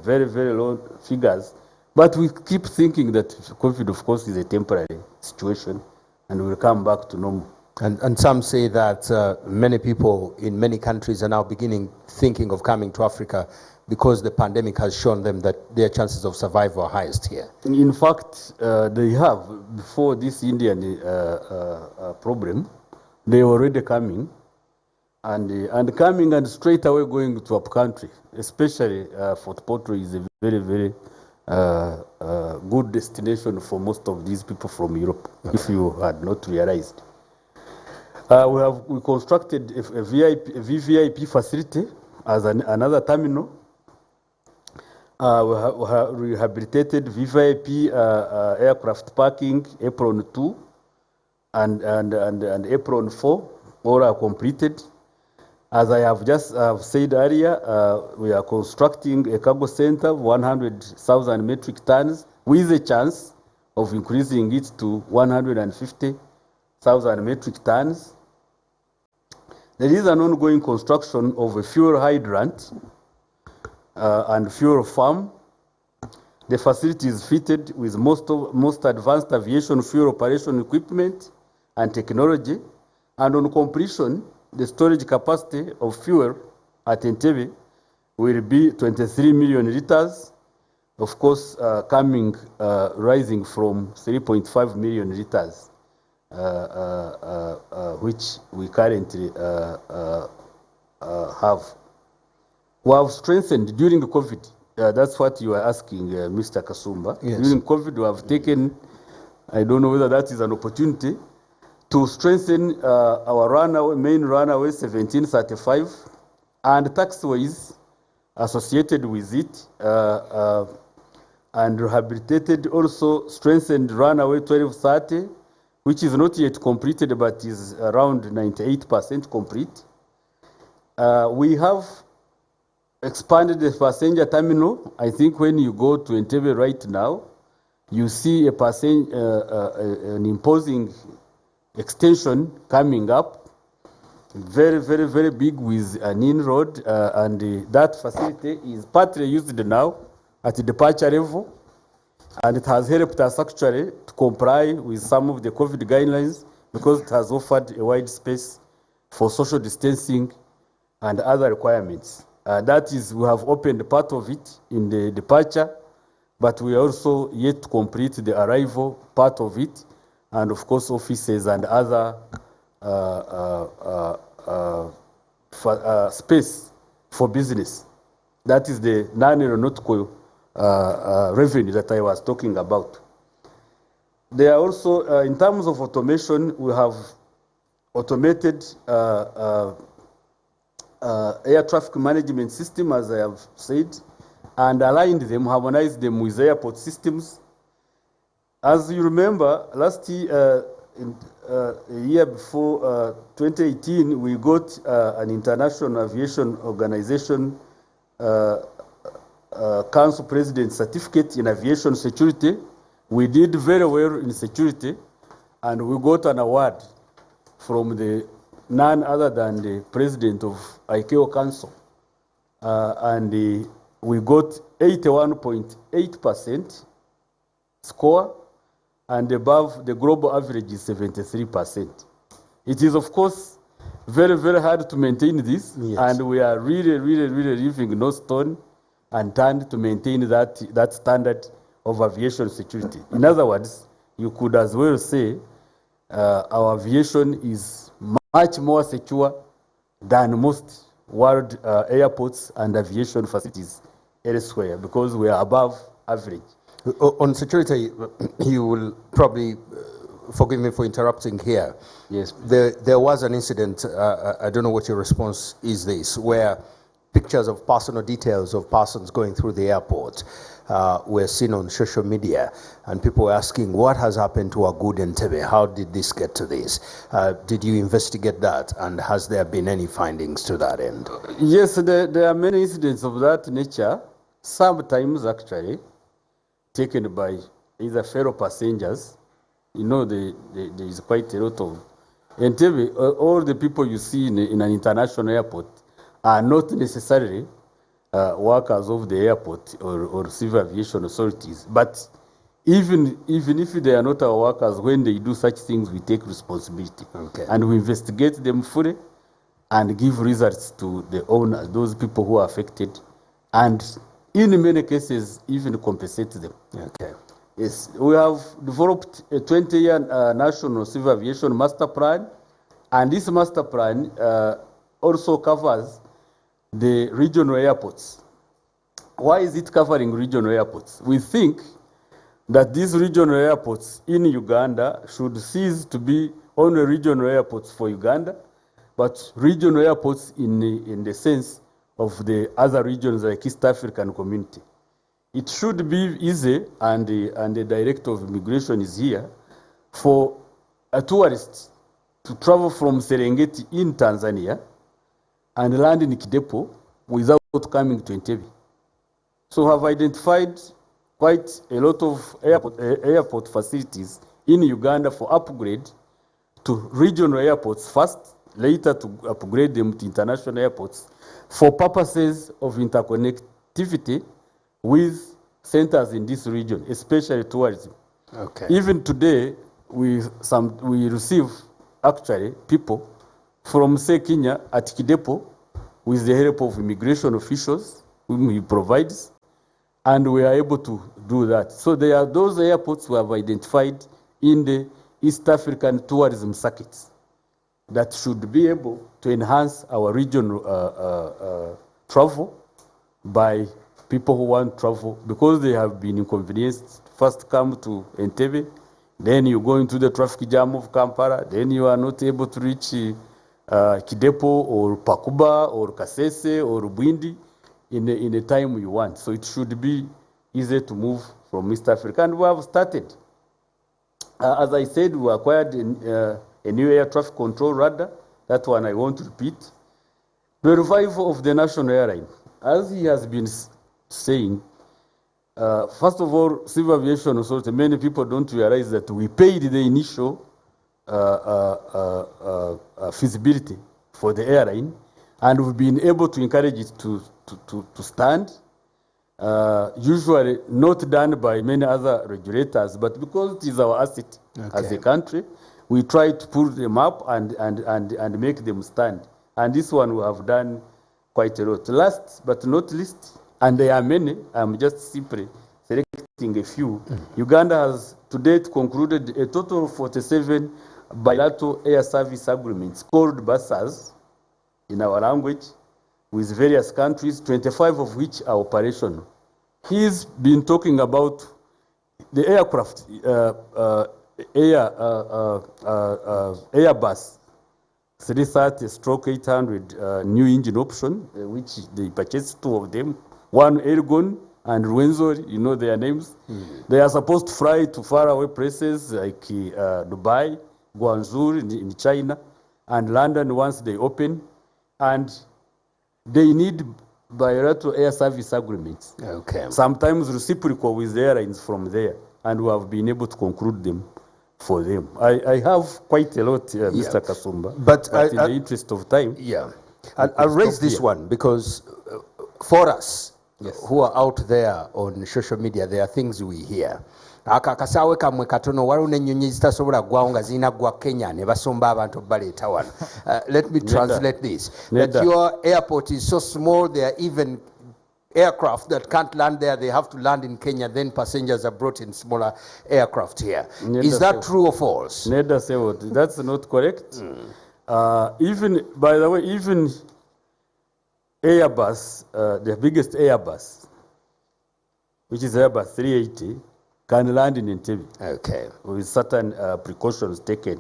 very low figures. But we keep thinking that COVID, of course, is a temporary situation and will come back to normal.
And some say that many people in many countries are now thinking of coming to Africa because the pandemic has shown them that their chances of survival are highest here.
In fact, they have, before this Indian problem, they were already coming, and coming and straight away going to up country, especially Fort Portal is a very good destination for most of these people from Europe, if you had not realized. We constructed a VVIP facility as another terminal. We have rehabilitated VVIP aircraft parking, apron 2 and apron 4, all are completed. As I have just said earlier, we are constructing a cargo center of 100,000 metric tons with a chance of increasing it to 150,000 metric tons. There is an ongoing construction of a fuel hydrant and fuel farm. The facility is fitted with most advanced aviation fuel operation equipment and technology, and on completion, the storage capacity of fuel at Entebbe will be 23 million liters, of course, rising from 3.5 million liters, which we currently have. We have strengthened during COVID. That's what you are asking, Mr. Kasumba.
Yes.
During COVID, we have taken, I don't know whether that is an opportunity, to strengthen our main runway 1735 and taxiways associated with it and rehabilitated, also strengthened runway 1230, which is not yet completed but is around 98% complete. We have expanded the passenger terminal. I think when you go to Entebbe right now, you see an imposing extension coming up, very, very, very big with an in-road, and that facility is partly used now at the departure level, and it has helped us actually to comply with some of the COVID guidelines because it has offered a wide space for social distancing and other requirements. That is, we have opened part of it in the departure, but we also yet to complete the arrival part of it, and of course offices and other space for business. That is the non-aeronautical revenue that I was talking about. There are also, in terms of automation, we have automated air traffic management system, as I have said, and aligned them, harmonized them with airport systems. As you remember, last year, a year before 2018, we got an International Aviation Organization Council President Certificate in Aviation Security. We did very well in security, and we got an award from the none other than the President of ICAO Council. And we got 81.8% score, and above the global average is 73%. It is, of course, very, very hard to maintain this, yes. And we are really, really, really leaving no stone unturned to maintain that standard of aviation security. In other words, you could as well say our aviation is much more secure than most world airports and aviation facilities elsewhere because we are above average.
On security, you will probably forgive me for interrupting here.
Yes.
There was an incident, I don't know what your response is this, where pictures of personal details of persons going through the airport were seen on social media, and people were asking, what has happened to our good Entebbe? How did this get to this? Did you investigate that, and has there been any findings to that end?
Yes, there are many incidents of that nature, sometimes actually taken by either fellow passengers. You know, there is quite a lot of Entebbe. All the people you see in an international airport are not necessarily workers of the airport or civil aviation authorities. But even if they are not our workers, when they do such things, we take responsibility.
Okay.
And we investigate them fully and give results to the owners, those people who are affected, and in many cases, even compensate them.
Okay.
Yes, we have developed a 20-year National Civil Aviation Master Plan, and this master plan also covers the regional airports. Why is it covering regional airports? We think that these regional airports in Uganda should cease to be only regional airports for Uganda, but regional airports in the sense of the other regions like East African Community. It should be easy, and the Director of Immigration is here, for a tourist to travel from Serengeti in Tanzania and land in Kidepo without coming to Entebbe. So have identified quite a lot of airport facilities in Uganda for upgrade to regional airports first, later to upgrade them to international airports for purposes of interconnectivity with centers in this region, especially tourism.
Okay.
Even today, we receive actually people from, say, Kenya at Kidepo with the help of immigration officials whom he provides, and we are able to do that. So there are those airports we have identified in the East African tourism circuits that should be able to enhance our regional travel by people who want travel, because they have been inconvenienced. First come to Entebbe, then you go into the traffic jam of Kampala, then you are not able to reach Kidepo or Pakuba or Kasese or Bwindi in the time you want. So it should be easy to move from East Africa, and we have started. As I said, we acquired a new air traffic control radar. That one I won't repeat. The revival of the national airline, as he has been saying, first of all, Civil Aviation Authority, many people don't realize that we paid the initial feasibility for the airline, and we've been able to encourage it to stand. Usually not done by many other regulators, but because it is our asset as a country, we try to pull them up and make them stand. And this one we have done quite a lot. Last but not least, and there are many, I'm just simply selecting a few. Uganda has to date concluded a total of 47 bilateral air service agreements called BASAs in our language with various countries, 25 of which are operational. He's been talking about the aircraft, Airbus 330/800 new engine option, which they purchased 2 of them, one Ergon and Rwenzori, you know their names. They are supposed to fly to faraway places like Dubai, Guangzhou in China, and London once they open. And they need bilateral air service agreements. Sometimes reciprocal with the airlines from there, and we have been able to conclude them for them. I have quite a lot, Mr. Kasumba, but in the interest of time.
I'll raise this one because for us who are out there on social media, there are things we hear. Akakasawe kamwe katono waliwo n'ennyonyi zitasobola ggwawo nga zirina ggwa Kenya ne basomba abantu baleeta wano. Let me translate this. That your airport is so small, there are even aircraft that can't land there. They have to land in Kenya. Then passengers are brought in smaller aircraft here. Is that true or false?
That's not correct. Even, by the way, even Airbus, the biggest Airbus, which is Airbus 380, can land in Entebbe. With certain precautions taken.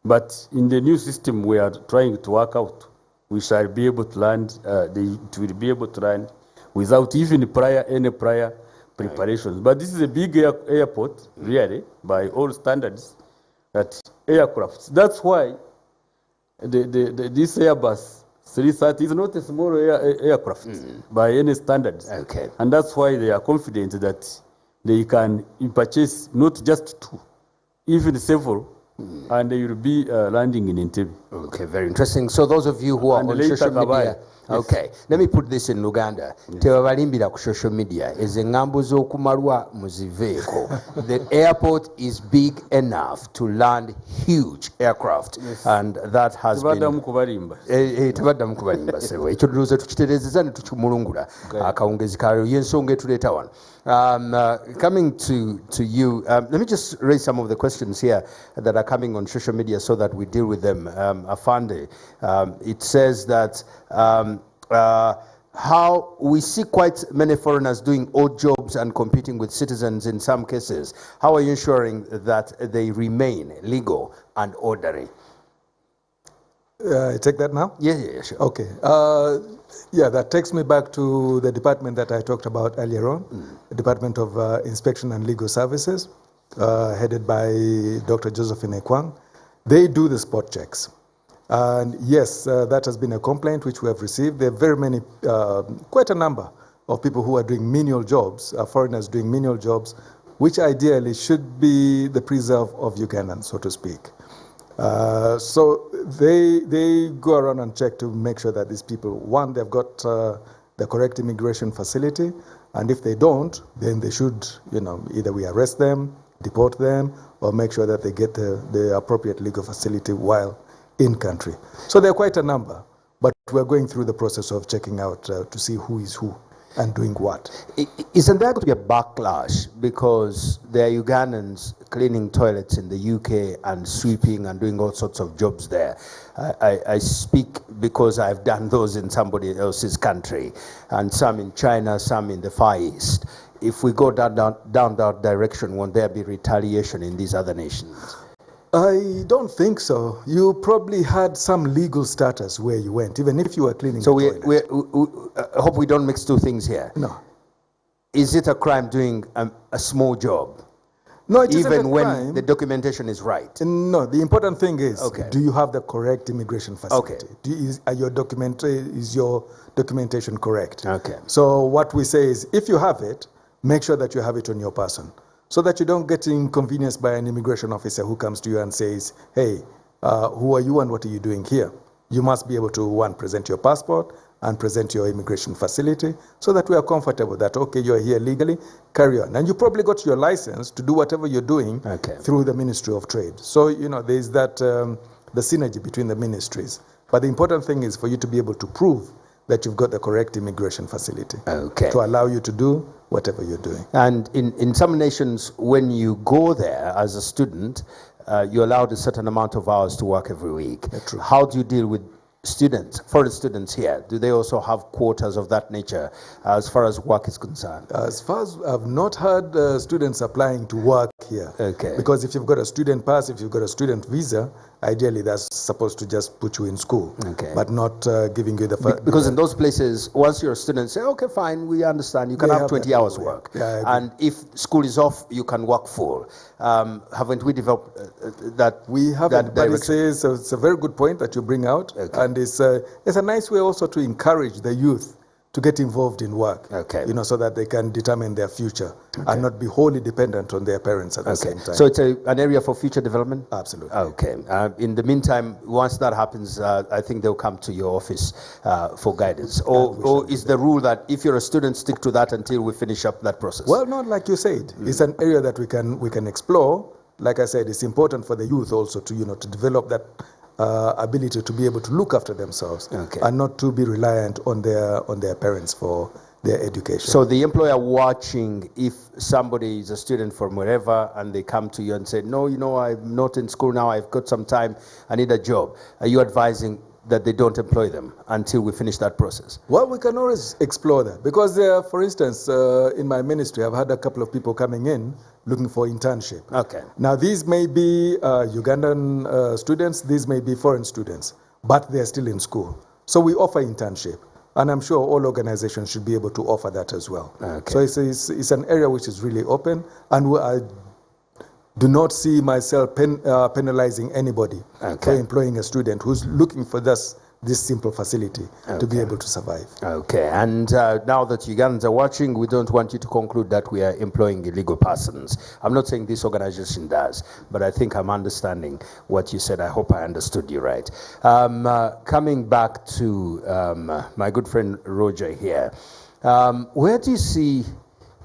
But in the new system we are trying to work out, we shall be able to land, it will be able to land without even any prior preparations. But this is a big airport, really, by all standards, that aircraft. That's why this Airbus 330 is not a small aircraft by any standards. And that's why they are confident that they can purchase not just 2, even several, and they will be landing in Entebbe.
Very interesting. So those of you who are on social media, let me put this in Luganda. Tebabalimbira ku social media. Ezengambo z'okumalwa muziveeko. The airport is big enough to land huge aircraft, and that has been. Tebaddamu kubalimba sebo. Ekyo tulowooza tukitereezezza ne tukimulungula. Akawungezi kayo y'ensonga etuleeta wano. Coming to you, let me just raise some of the questions here that are coming on social media so that we deal with them. Afande, it says that how we see quite many foreigners doing odd jobs and competing with citizens in some cases. How are you ensuring that they remain legal and orderly?
Take that now?
Yeah, sure.
Okay. That takes me back to the department that I talked about earlier on, the Department of Inspection and Legal Services, headed by Dr. Josephine Ekwang. They do the spot checks. And yes, that has been a complaint which we have received. There are very many, quite a number of people who are doing menial jobs, foreigners doing menial jobs, which ideally should be the preserve of Ugandans, so to speak. So they go around and check to make sure that these people, one, they've got the correct immigration facility, and if they don't, then they should, either we arrest them, deport them, or make sure that they get the appropriate legal facility while in country. So there are quite a number, but we're going through the process of checking out to see who is who and doing what.
Isn't there going to be a backlash because there are Ugandans cleaning toilets in the UK and sweeping and doing all sorts of jobs there? I speak because I've done those in somebody else's country, and some in China, some in the Far East. If we go down that direction, won't there be retaliation in these other nations?
I don't think so. You probably had some legal status where you went, even if you were cleaning.
So I hope we don't mix two things here.
No.
is it a crime doing a small job?
No, it isn't
even
a
when
crime.
the documentation is right.
No, the important thing is,
Okay.
do you have the correct immigration facility?
Okay.
Is your documentation correct?
Okay.
So what we say is, if you have it, make sure that you have it on your person, so that you don't get inconvenienced by an immigration officer who comes to you and says, hey, who are you and what are you doing here? You must be able to, one, present your passport and present your immigration facility so that we are comfortable that, okay, you're here legally, carry on. And you probably got your license to do whatever you're doing through the Ministry of Trade. So, you know, there's that, the synergy between the ministries. But the important thing is for you to be able to prove that you've got the correct immigration facility to allow you to do whatever you're doing.
And in some nations, when you go there as a student, you're allowed a certain amount of hours to work every week.
True.
How do you deal with students, foreign students here? Do they also have quotas of that nature as far as work is concerned?
As far as I've not had students applying to work here.
Okay.
Because if you've got a student pass, if you've got a student visa, ideally that's supposed to just put you in school.
Okay.
But not giving you the...
Because in those places, once you're a student, say, okay, fine, we understand. You can have 20 hours work.
Yeah,
and if school is off, you can work full. Haven't we developed that?
We haven't, but
it's
a very good point that you bring out.
Okay.
And it's a nice way also to encourage the youth to get involved in work, you know, so that they can determine their future and not be wholly dependent on their parents at the same time.
So it's an area for future development?
Absolutely.
Okay. In the meantime, once that happens, I think they'll come to your office for guidance. Or is the rule that if you're a student, stick to that until we finish up that process?
Well, not like you said. It's an area that we can explore. Like I said, it's important for the youth also to, you know, to develop that ability to be able to look after themselves and not to be reliant on their parents for their education.
So the employer watching, if somebody is a student from wherever and they come to you and say, no, you know, I'm not in school now, I've got some time, I need a job, are you advising that they don't employ them until we finish that process?
Well, we can always explore that because, for instance, in my ministry, I've had a couple of people coming in looking for internship.
Okay.
Now, these may be Ugandan students, these may be foreign students, but they're still in school. So we offer internship, and I'm sure all organizations should be able to offer that as well.
Okay.
So it's an area which is really open, and I do not see myself penalizing anybody for employing a student who's looking for this simple facility to be able to survive.
Okay, and now that Ugandans are watching, we don't want you to conclude that we are employing illegal persons. I'm not saying this organization does, but I think I'm understanding what you said. I hope I understood you right. Coming back to my good friend Roger here, where do you see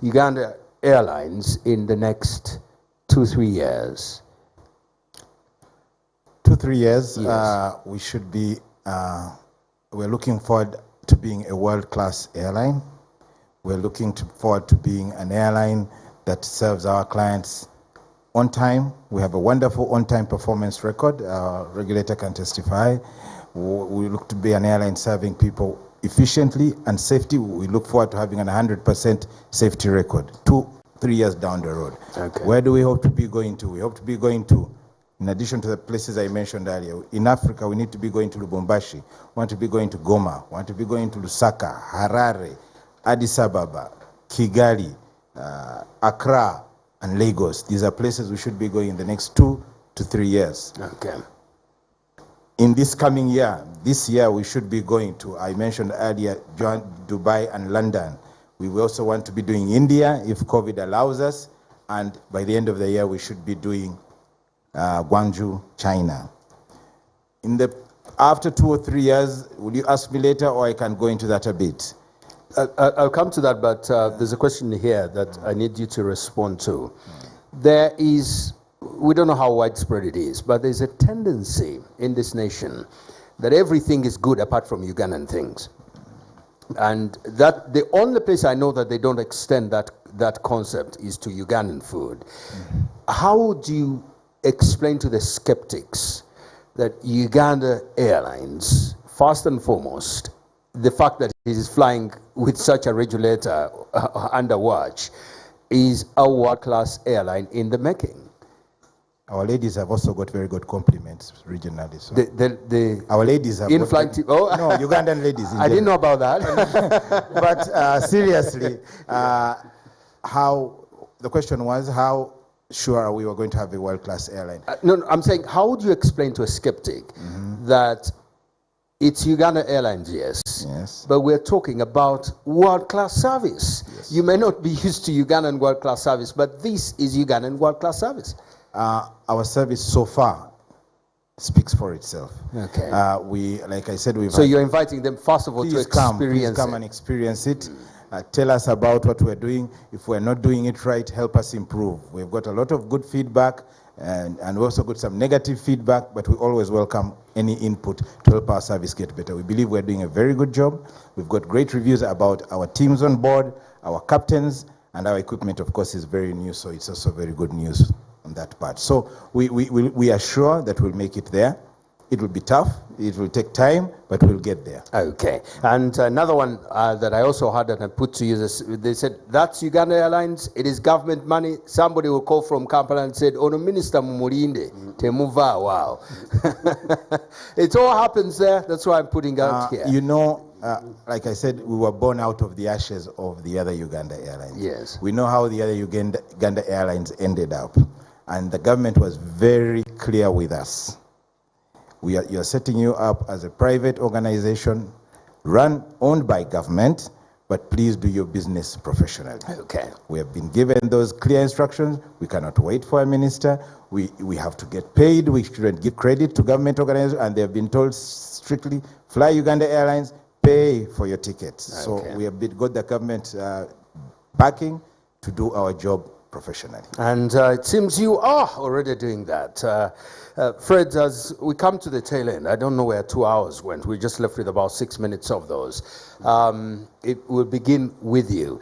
Uganda Airlines in the next 2-3 years?
2-3 years,
Yes.
we should be, we're looking forward to being a world-class airline. We're looking forward to being an airline that serves our clients on time. We have a wonderful on-time performance record. Our regulator can testify. We look to be an airline serving people efficiently and safety. We look forward to having a 100% safety record 2-3 years down the road.
Okay.
Where do we hope to be going to? We hope to be going to, in addition to the places I mentioned earlier, in Africa, we need to be going to Lubumbashi, we want to be going to Goma, we want to be going to Lusaka, Harare, Addis Ababa, Kigali, Accra, and Lagos. These are places we should be going in the next 2 to 3 years.
Okay.
In this coming year, this year we should be going to, I mentioned earlier, Dubai and London. We also want to be doing India if COVID allows us, and by the end of the year we should be doing Guangzhou, China. After 2 or 3 years, will you ask me later, or I can go into that a bit?
I'll come to that, but there's a question here that I need you to respond to. There is, we don't know how widespread it is, but there's a tendency in this nation that everything is good apart from Ugandan things. And that the only place I know that they don't extend that concept is to Ugandan food. Mm-hmm. How do you explain to the skeptics that Uganda Airlines, first and foremost, the fact that it is flying with such a regulator under watch, is a world-class airline in the making?
Our ladies have also got very good compliments regionally. So.
Our
ladies have
in-flight team. Oh,
no, Ugandan ladies.
I didn't know about that.
But seriously, the question was how sure we were going to have a world-class airline.
No, I'm saying, how would you explain to a skeptic that it's Uganda Airlines, yes, but we're talking about world-class service. Yes. You may not be used to Ugandan world-class service, but this is Ugandan world-class service.
Our service so far speaks for itself.
Okay.
Like I said,
so you're inviting them, first of all, to experience
Please come and experience it. Tell us about what we're doing. If we're not doing it right, help us improve. We've got a lot of good feedback, and we also got some negative feedback, but we always welcome any input to help our service get better. We believe we're doing a very good job. We've got great reviews about our teams on board, our captains, and our equipment, of course, is very new, so it's also very good news on that part. So we are sure that we'll make it there. It will be tough, it will take time, but we'll get there.
Okay. And another one that I also had and I put to you, they said, that's Uganda Airlines, it is government money. Somebody will call from Kampala and said, Ono Minister Mumulinde, Temuva, wow. It all happens there, that's why I'm putting out here.
You know, like I said, we were born out of the ashes of the other Uganda Airlines.
Yes.
We know how the other Uganda Airlines ended up. And the government was very clear with us. You're setting you up as a private organization, owned by government, but please do your business professionally.
Okay.
We have been given those clear instructions. We cannot wait for a minister. We have to get paid. We shouldn't give credit to government organizations, and they have been told strictly, fly Uganda Airlines, pay for your tickets. Okay. So we have got the government backing to do our job professionally.
And it seems you are already doing that. Fred, as we come to the tail end, I don't know where 2 hours went. We just left with about 6 minutes of those. It will begin with you.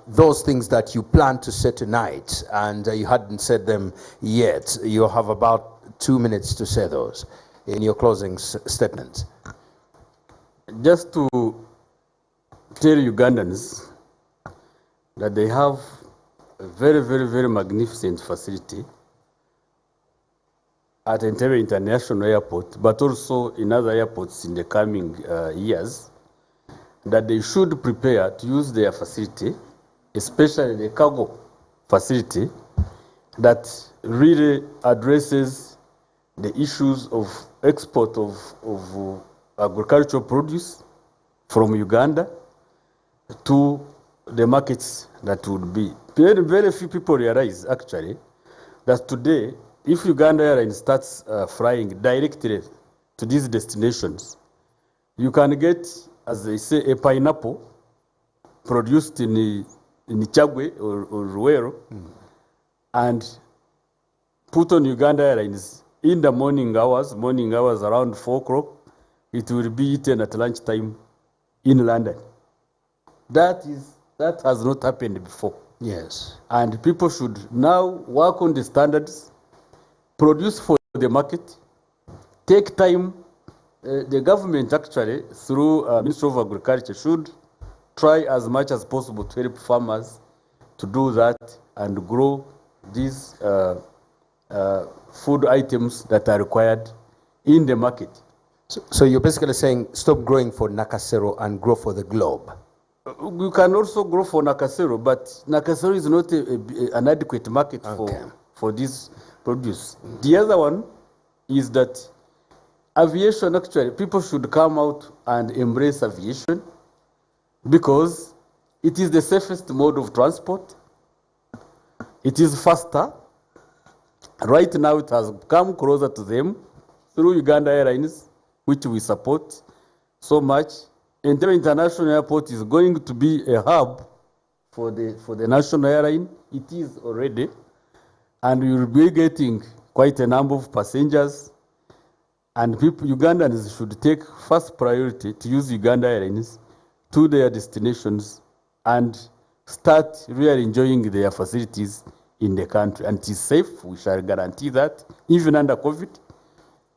Those things that you plan to say tonight, and you hadn't said them yet, you have about 2 minutes to say those in your closing statement.
Just to tell Ugandans that they have a very, very, very magnificent facility at Entebbe International Airport, but also in other airports in the coming years, that they should prepare to use their facility, especially the cargo facility, that really addresses the issues of export of agricultural produce from Uganda to the markets that would be. Very, very few people realize, actually, that today, if Uganda Airlines starts flying directly to these destinations, you can get, as they say, a pineapple produced in Chagwe or Ruero, and put on Uganda Airlines in the morning hours around 4 o'clock, it will be eaten at lunchtime in London. That has not happened before.
Yes.
And people should now work on the standards, produce for the market, take time. The government actually, through Ministry of Agriculture, should try as much as possible to help farmers to do that and grow these food items that are required in the market.
So you're basically saying stop growing for Nakasero and grow for the globe.
You can also grow for Nakasero, but Nakasero is not an adequate market for this produce. The other one is that aviation, actually, people should come out and embrace aviation because it is the safest mode of transport. It is faster. Right now, it has come closer to them through Uganda Airlines, which we support so much. Entebbe International Airport is going to be a hub for the national airline. It is already. And we will be getting quite a number of passengers. And Ugandans should take first priority to use Uganda Airlines to their destinations and start really enjoying their facilities in the country. And it is safe, we shall guarantee that, even under COVID.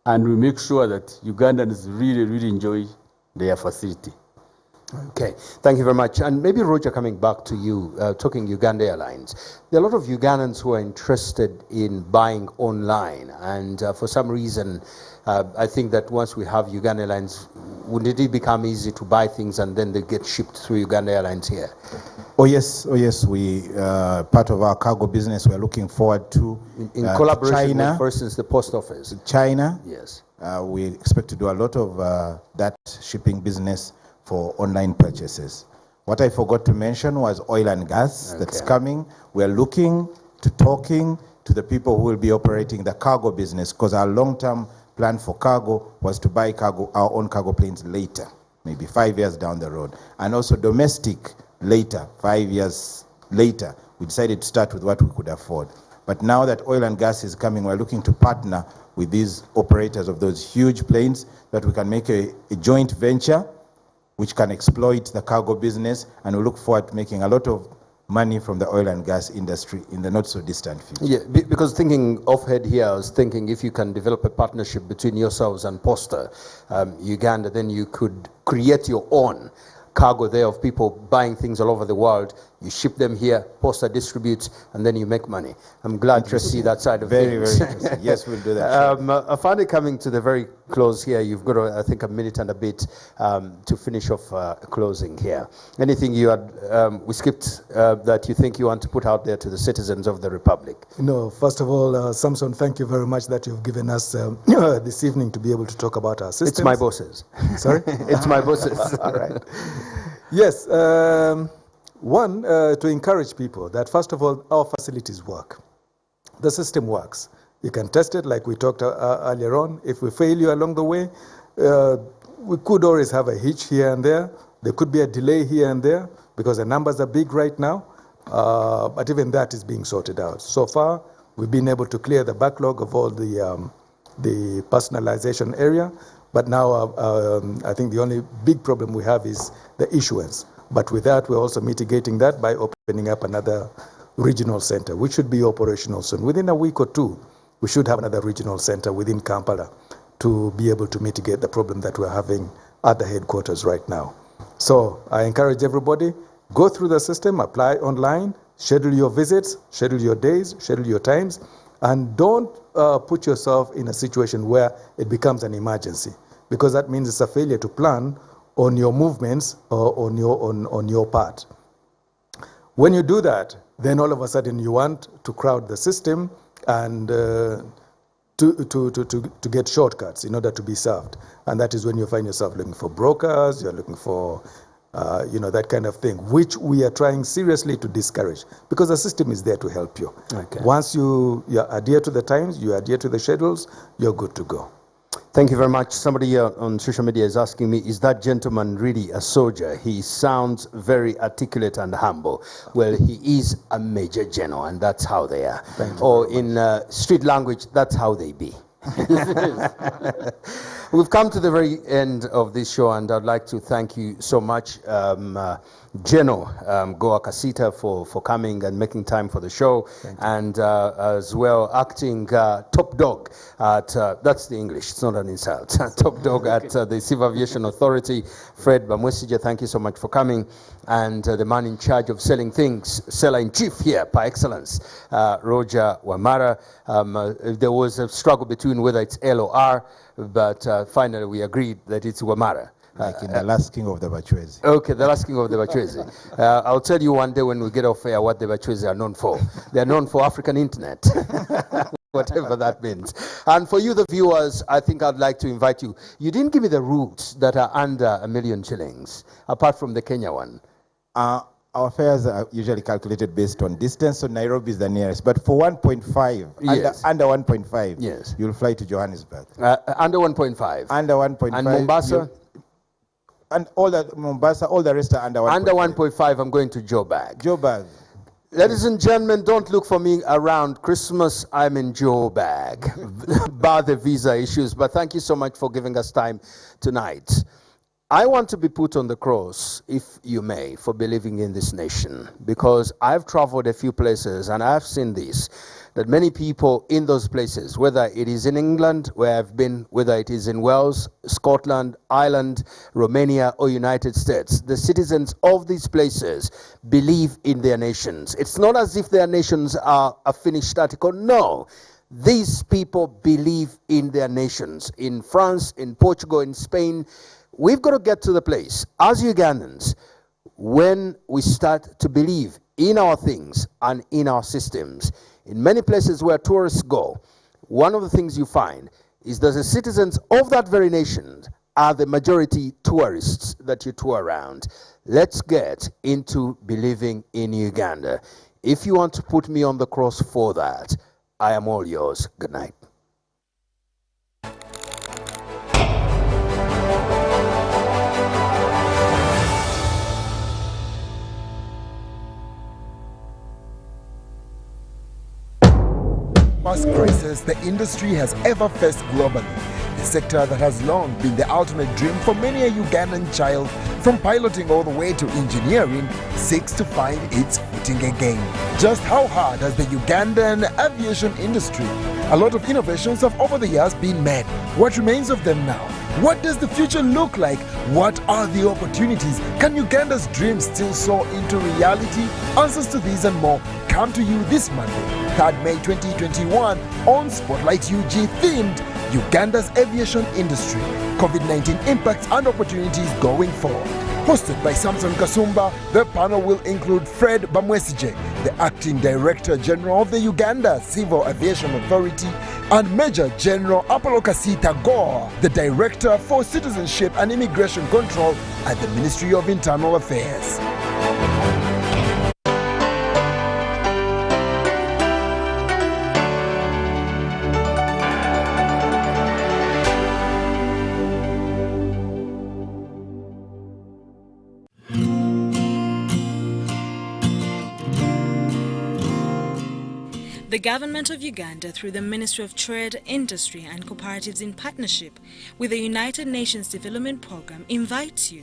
And we make sure that Ugandans really, really enjoy their facility.
Okay, thank you very much. And maybe, Roger, coming back to you, talking Uganda Airlines. There are a lot of Ugandans who are interested in buying online, and for some reason, I think that once we have Uganda Airlines, wouldn't it become easy to buy things and then they get shipped through Uganda Airlines here?
Oh yes, we part of our cargo business we're looking forward to
in collaboration
China,
with, for instance, the post office.
China.
Yes.
We expect to do a lot of that shipping business for online purchases. What I forgot to mention was oil and gas that's coming. We're looking to talking to the people who will be operating the cargo business, because our long-term plan for cargo was to buy our own cargo planes later, maybe 5 years down the road. And also domestic later, 5 years later. We decided to start with what we could afford. But now that oil and gas is coming, we're looking to partner with these operators of those huge planes, that we can make a joint venture which can exploit the cargo business, and we look forward to making a lot of money from the oil and gas industry in the not so distant future.
Yeah, because thinking off-head here, I was thinking if you can develop a partnership between yourselves and Posta Uganda, then you could create your own cargo there of people buying things all over the world. You ship them here, Posta distributes, and then you make money. I'm glad to see that side of things.
Very interesting. Yes, we'll do that.
I find it coming to the very close here. You've got, I think, a minute and a bit to finish off closing here. Anything you had, we skipped that you think you want to put out there to the citizens of the Republic?
No, first of all, Samson, thank you very much that you've given us this evening to be able to talk about our systems.
It's my bosses.
Sorry?
It's my bosses.
All right. Yes. One, to encourage people that, first of all, our facilities work. The system works. You can test it like we talked earlier on. If we fail you along the way, we could always have a hitch here and there. There could be a delay here and there because the numbers are big right now. But even that is being sorted out. So far, we've been able to clear the backlog of all the personalization area. But now I think the only big problem we have is the issuance. But with that, we're also mitigating that by opening up another regional center, which should be operational soon. Within a week or two, we should have another regional center within Kampala to be able to mitigate the problem that we're having at the headquarters right now. So I encourage everybody, go through the system, apply online, schedule your visits, schedule your days, schedule your times, and don't put yourself in a situation where it becomes an emergency, because that means it's a failure to plan on your movements or on your part. When you do that, then all of a sudden you want to crowd the system and to get shortcuts in order to be served. And that is when you find yourself looking for brokers, you're looking for that kind of thing, which we are trying seriously to discourage, because the system is there to help you. Okay. Once you adhere to the times, you adhere to the schedules, you're good to go.
Thank you very much. Somebody here on social media is asking me, is that gentleman really a soldier? He sounds very articulate and humble. Well, he is a major general, and that's how they are. Or in street language, that's how they be. We've come to the very end of this show, and I'd like to thank you so much, General Goa Kasita, for coming and making time for the show, and as well acting top dog at, that's the English, it's not an insult, top dog at the Civil Aviation Authority, Fred Bamwesije, thank you so much for coming, and the man in charge of selling things, seller-in-chief here, par excellence, Roger Wamara. There was a struggle between whether it's L or R, but finally we agreed that it's Wamara.
Like in the last king of the Bachwezi.
Okay, the last king of the Bachwezi. I'll tell you one day when we get off air what the Bachwezi are known for. They're known for African internet. Whatever that means. And for you, the viewers, I think I'd like to invite you. You didn't give me the routes that are under $1 million shillings, apart from the Kenya one.
Our fares are usually calculated based on distance, so Nairobi is the nearest. But for 1.5, yes. under 1.5,
yes,
you'll fly to Johannesburg.
Under 1.5?
Under 1.5.
And Mombasa?
And all the Mombasa, all the rest are under 1.5. Under
1.5, I'm going to Joburg.
Joburg.
Ladies and gentlemen, don't look for me around Christmas. I'm in Joburg. Bar the visa issues. But thank you so much for giving us time tonight. I want to be put on the cross, if you may, for believing in this nation, because I've traveled a few places and I've seen this. that many people in those places, whether it is in England, where I've been, whether it is in Wales, Scotland, Ireland, Romania, or United States, the citizens of these places believe in their nations. It's not as if their nations are a finished article. No. These people believe in their nations. In France, in Portugal, in Spain, we've got to get to the place, as Ugandans, when we start to believe in our things and in our systems. In many places where tourists go, one of the things you find is that the citizens of that very nation are the majority tourists that you tour around. Let's get into believing in Uganda. If you want to put me on the cross for that, I am all yours. Good night.
Worst crisis the industry has ever faced globally. A sector that has long been the ultimate dream for many a Ugandan child, from piloting all the way to engineering, seeks to find its footing again. Just how hard has the Ugandan aviation industry? A lot of innovations have over the years been made. What remains of them now? What does the future look like? What are the opportunities? Can Uganda's dreams still soar into reality? Answers to these and more come to you this Monday, 3rd May 2021 on Spotlight UG, themed Uganda's Aviation Industry, COVID-19 Impacts and Opportunities Going Forward. Hosted by Samson Kasumba, the panel will include Fred Bamwesije, the Acting Director General of the Uganda Civil Aviation Authority, and Major General Apollo Kasita Goa, the Director for Citizenship and Immigration Control at the Ministry of Internal Affairs.
The Government of Uganda, through the Ministry of Trade, Industry and Cooperatives in partnership with the United Nations Development Programme, invites you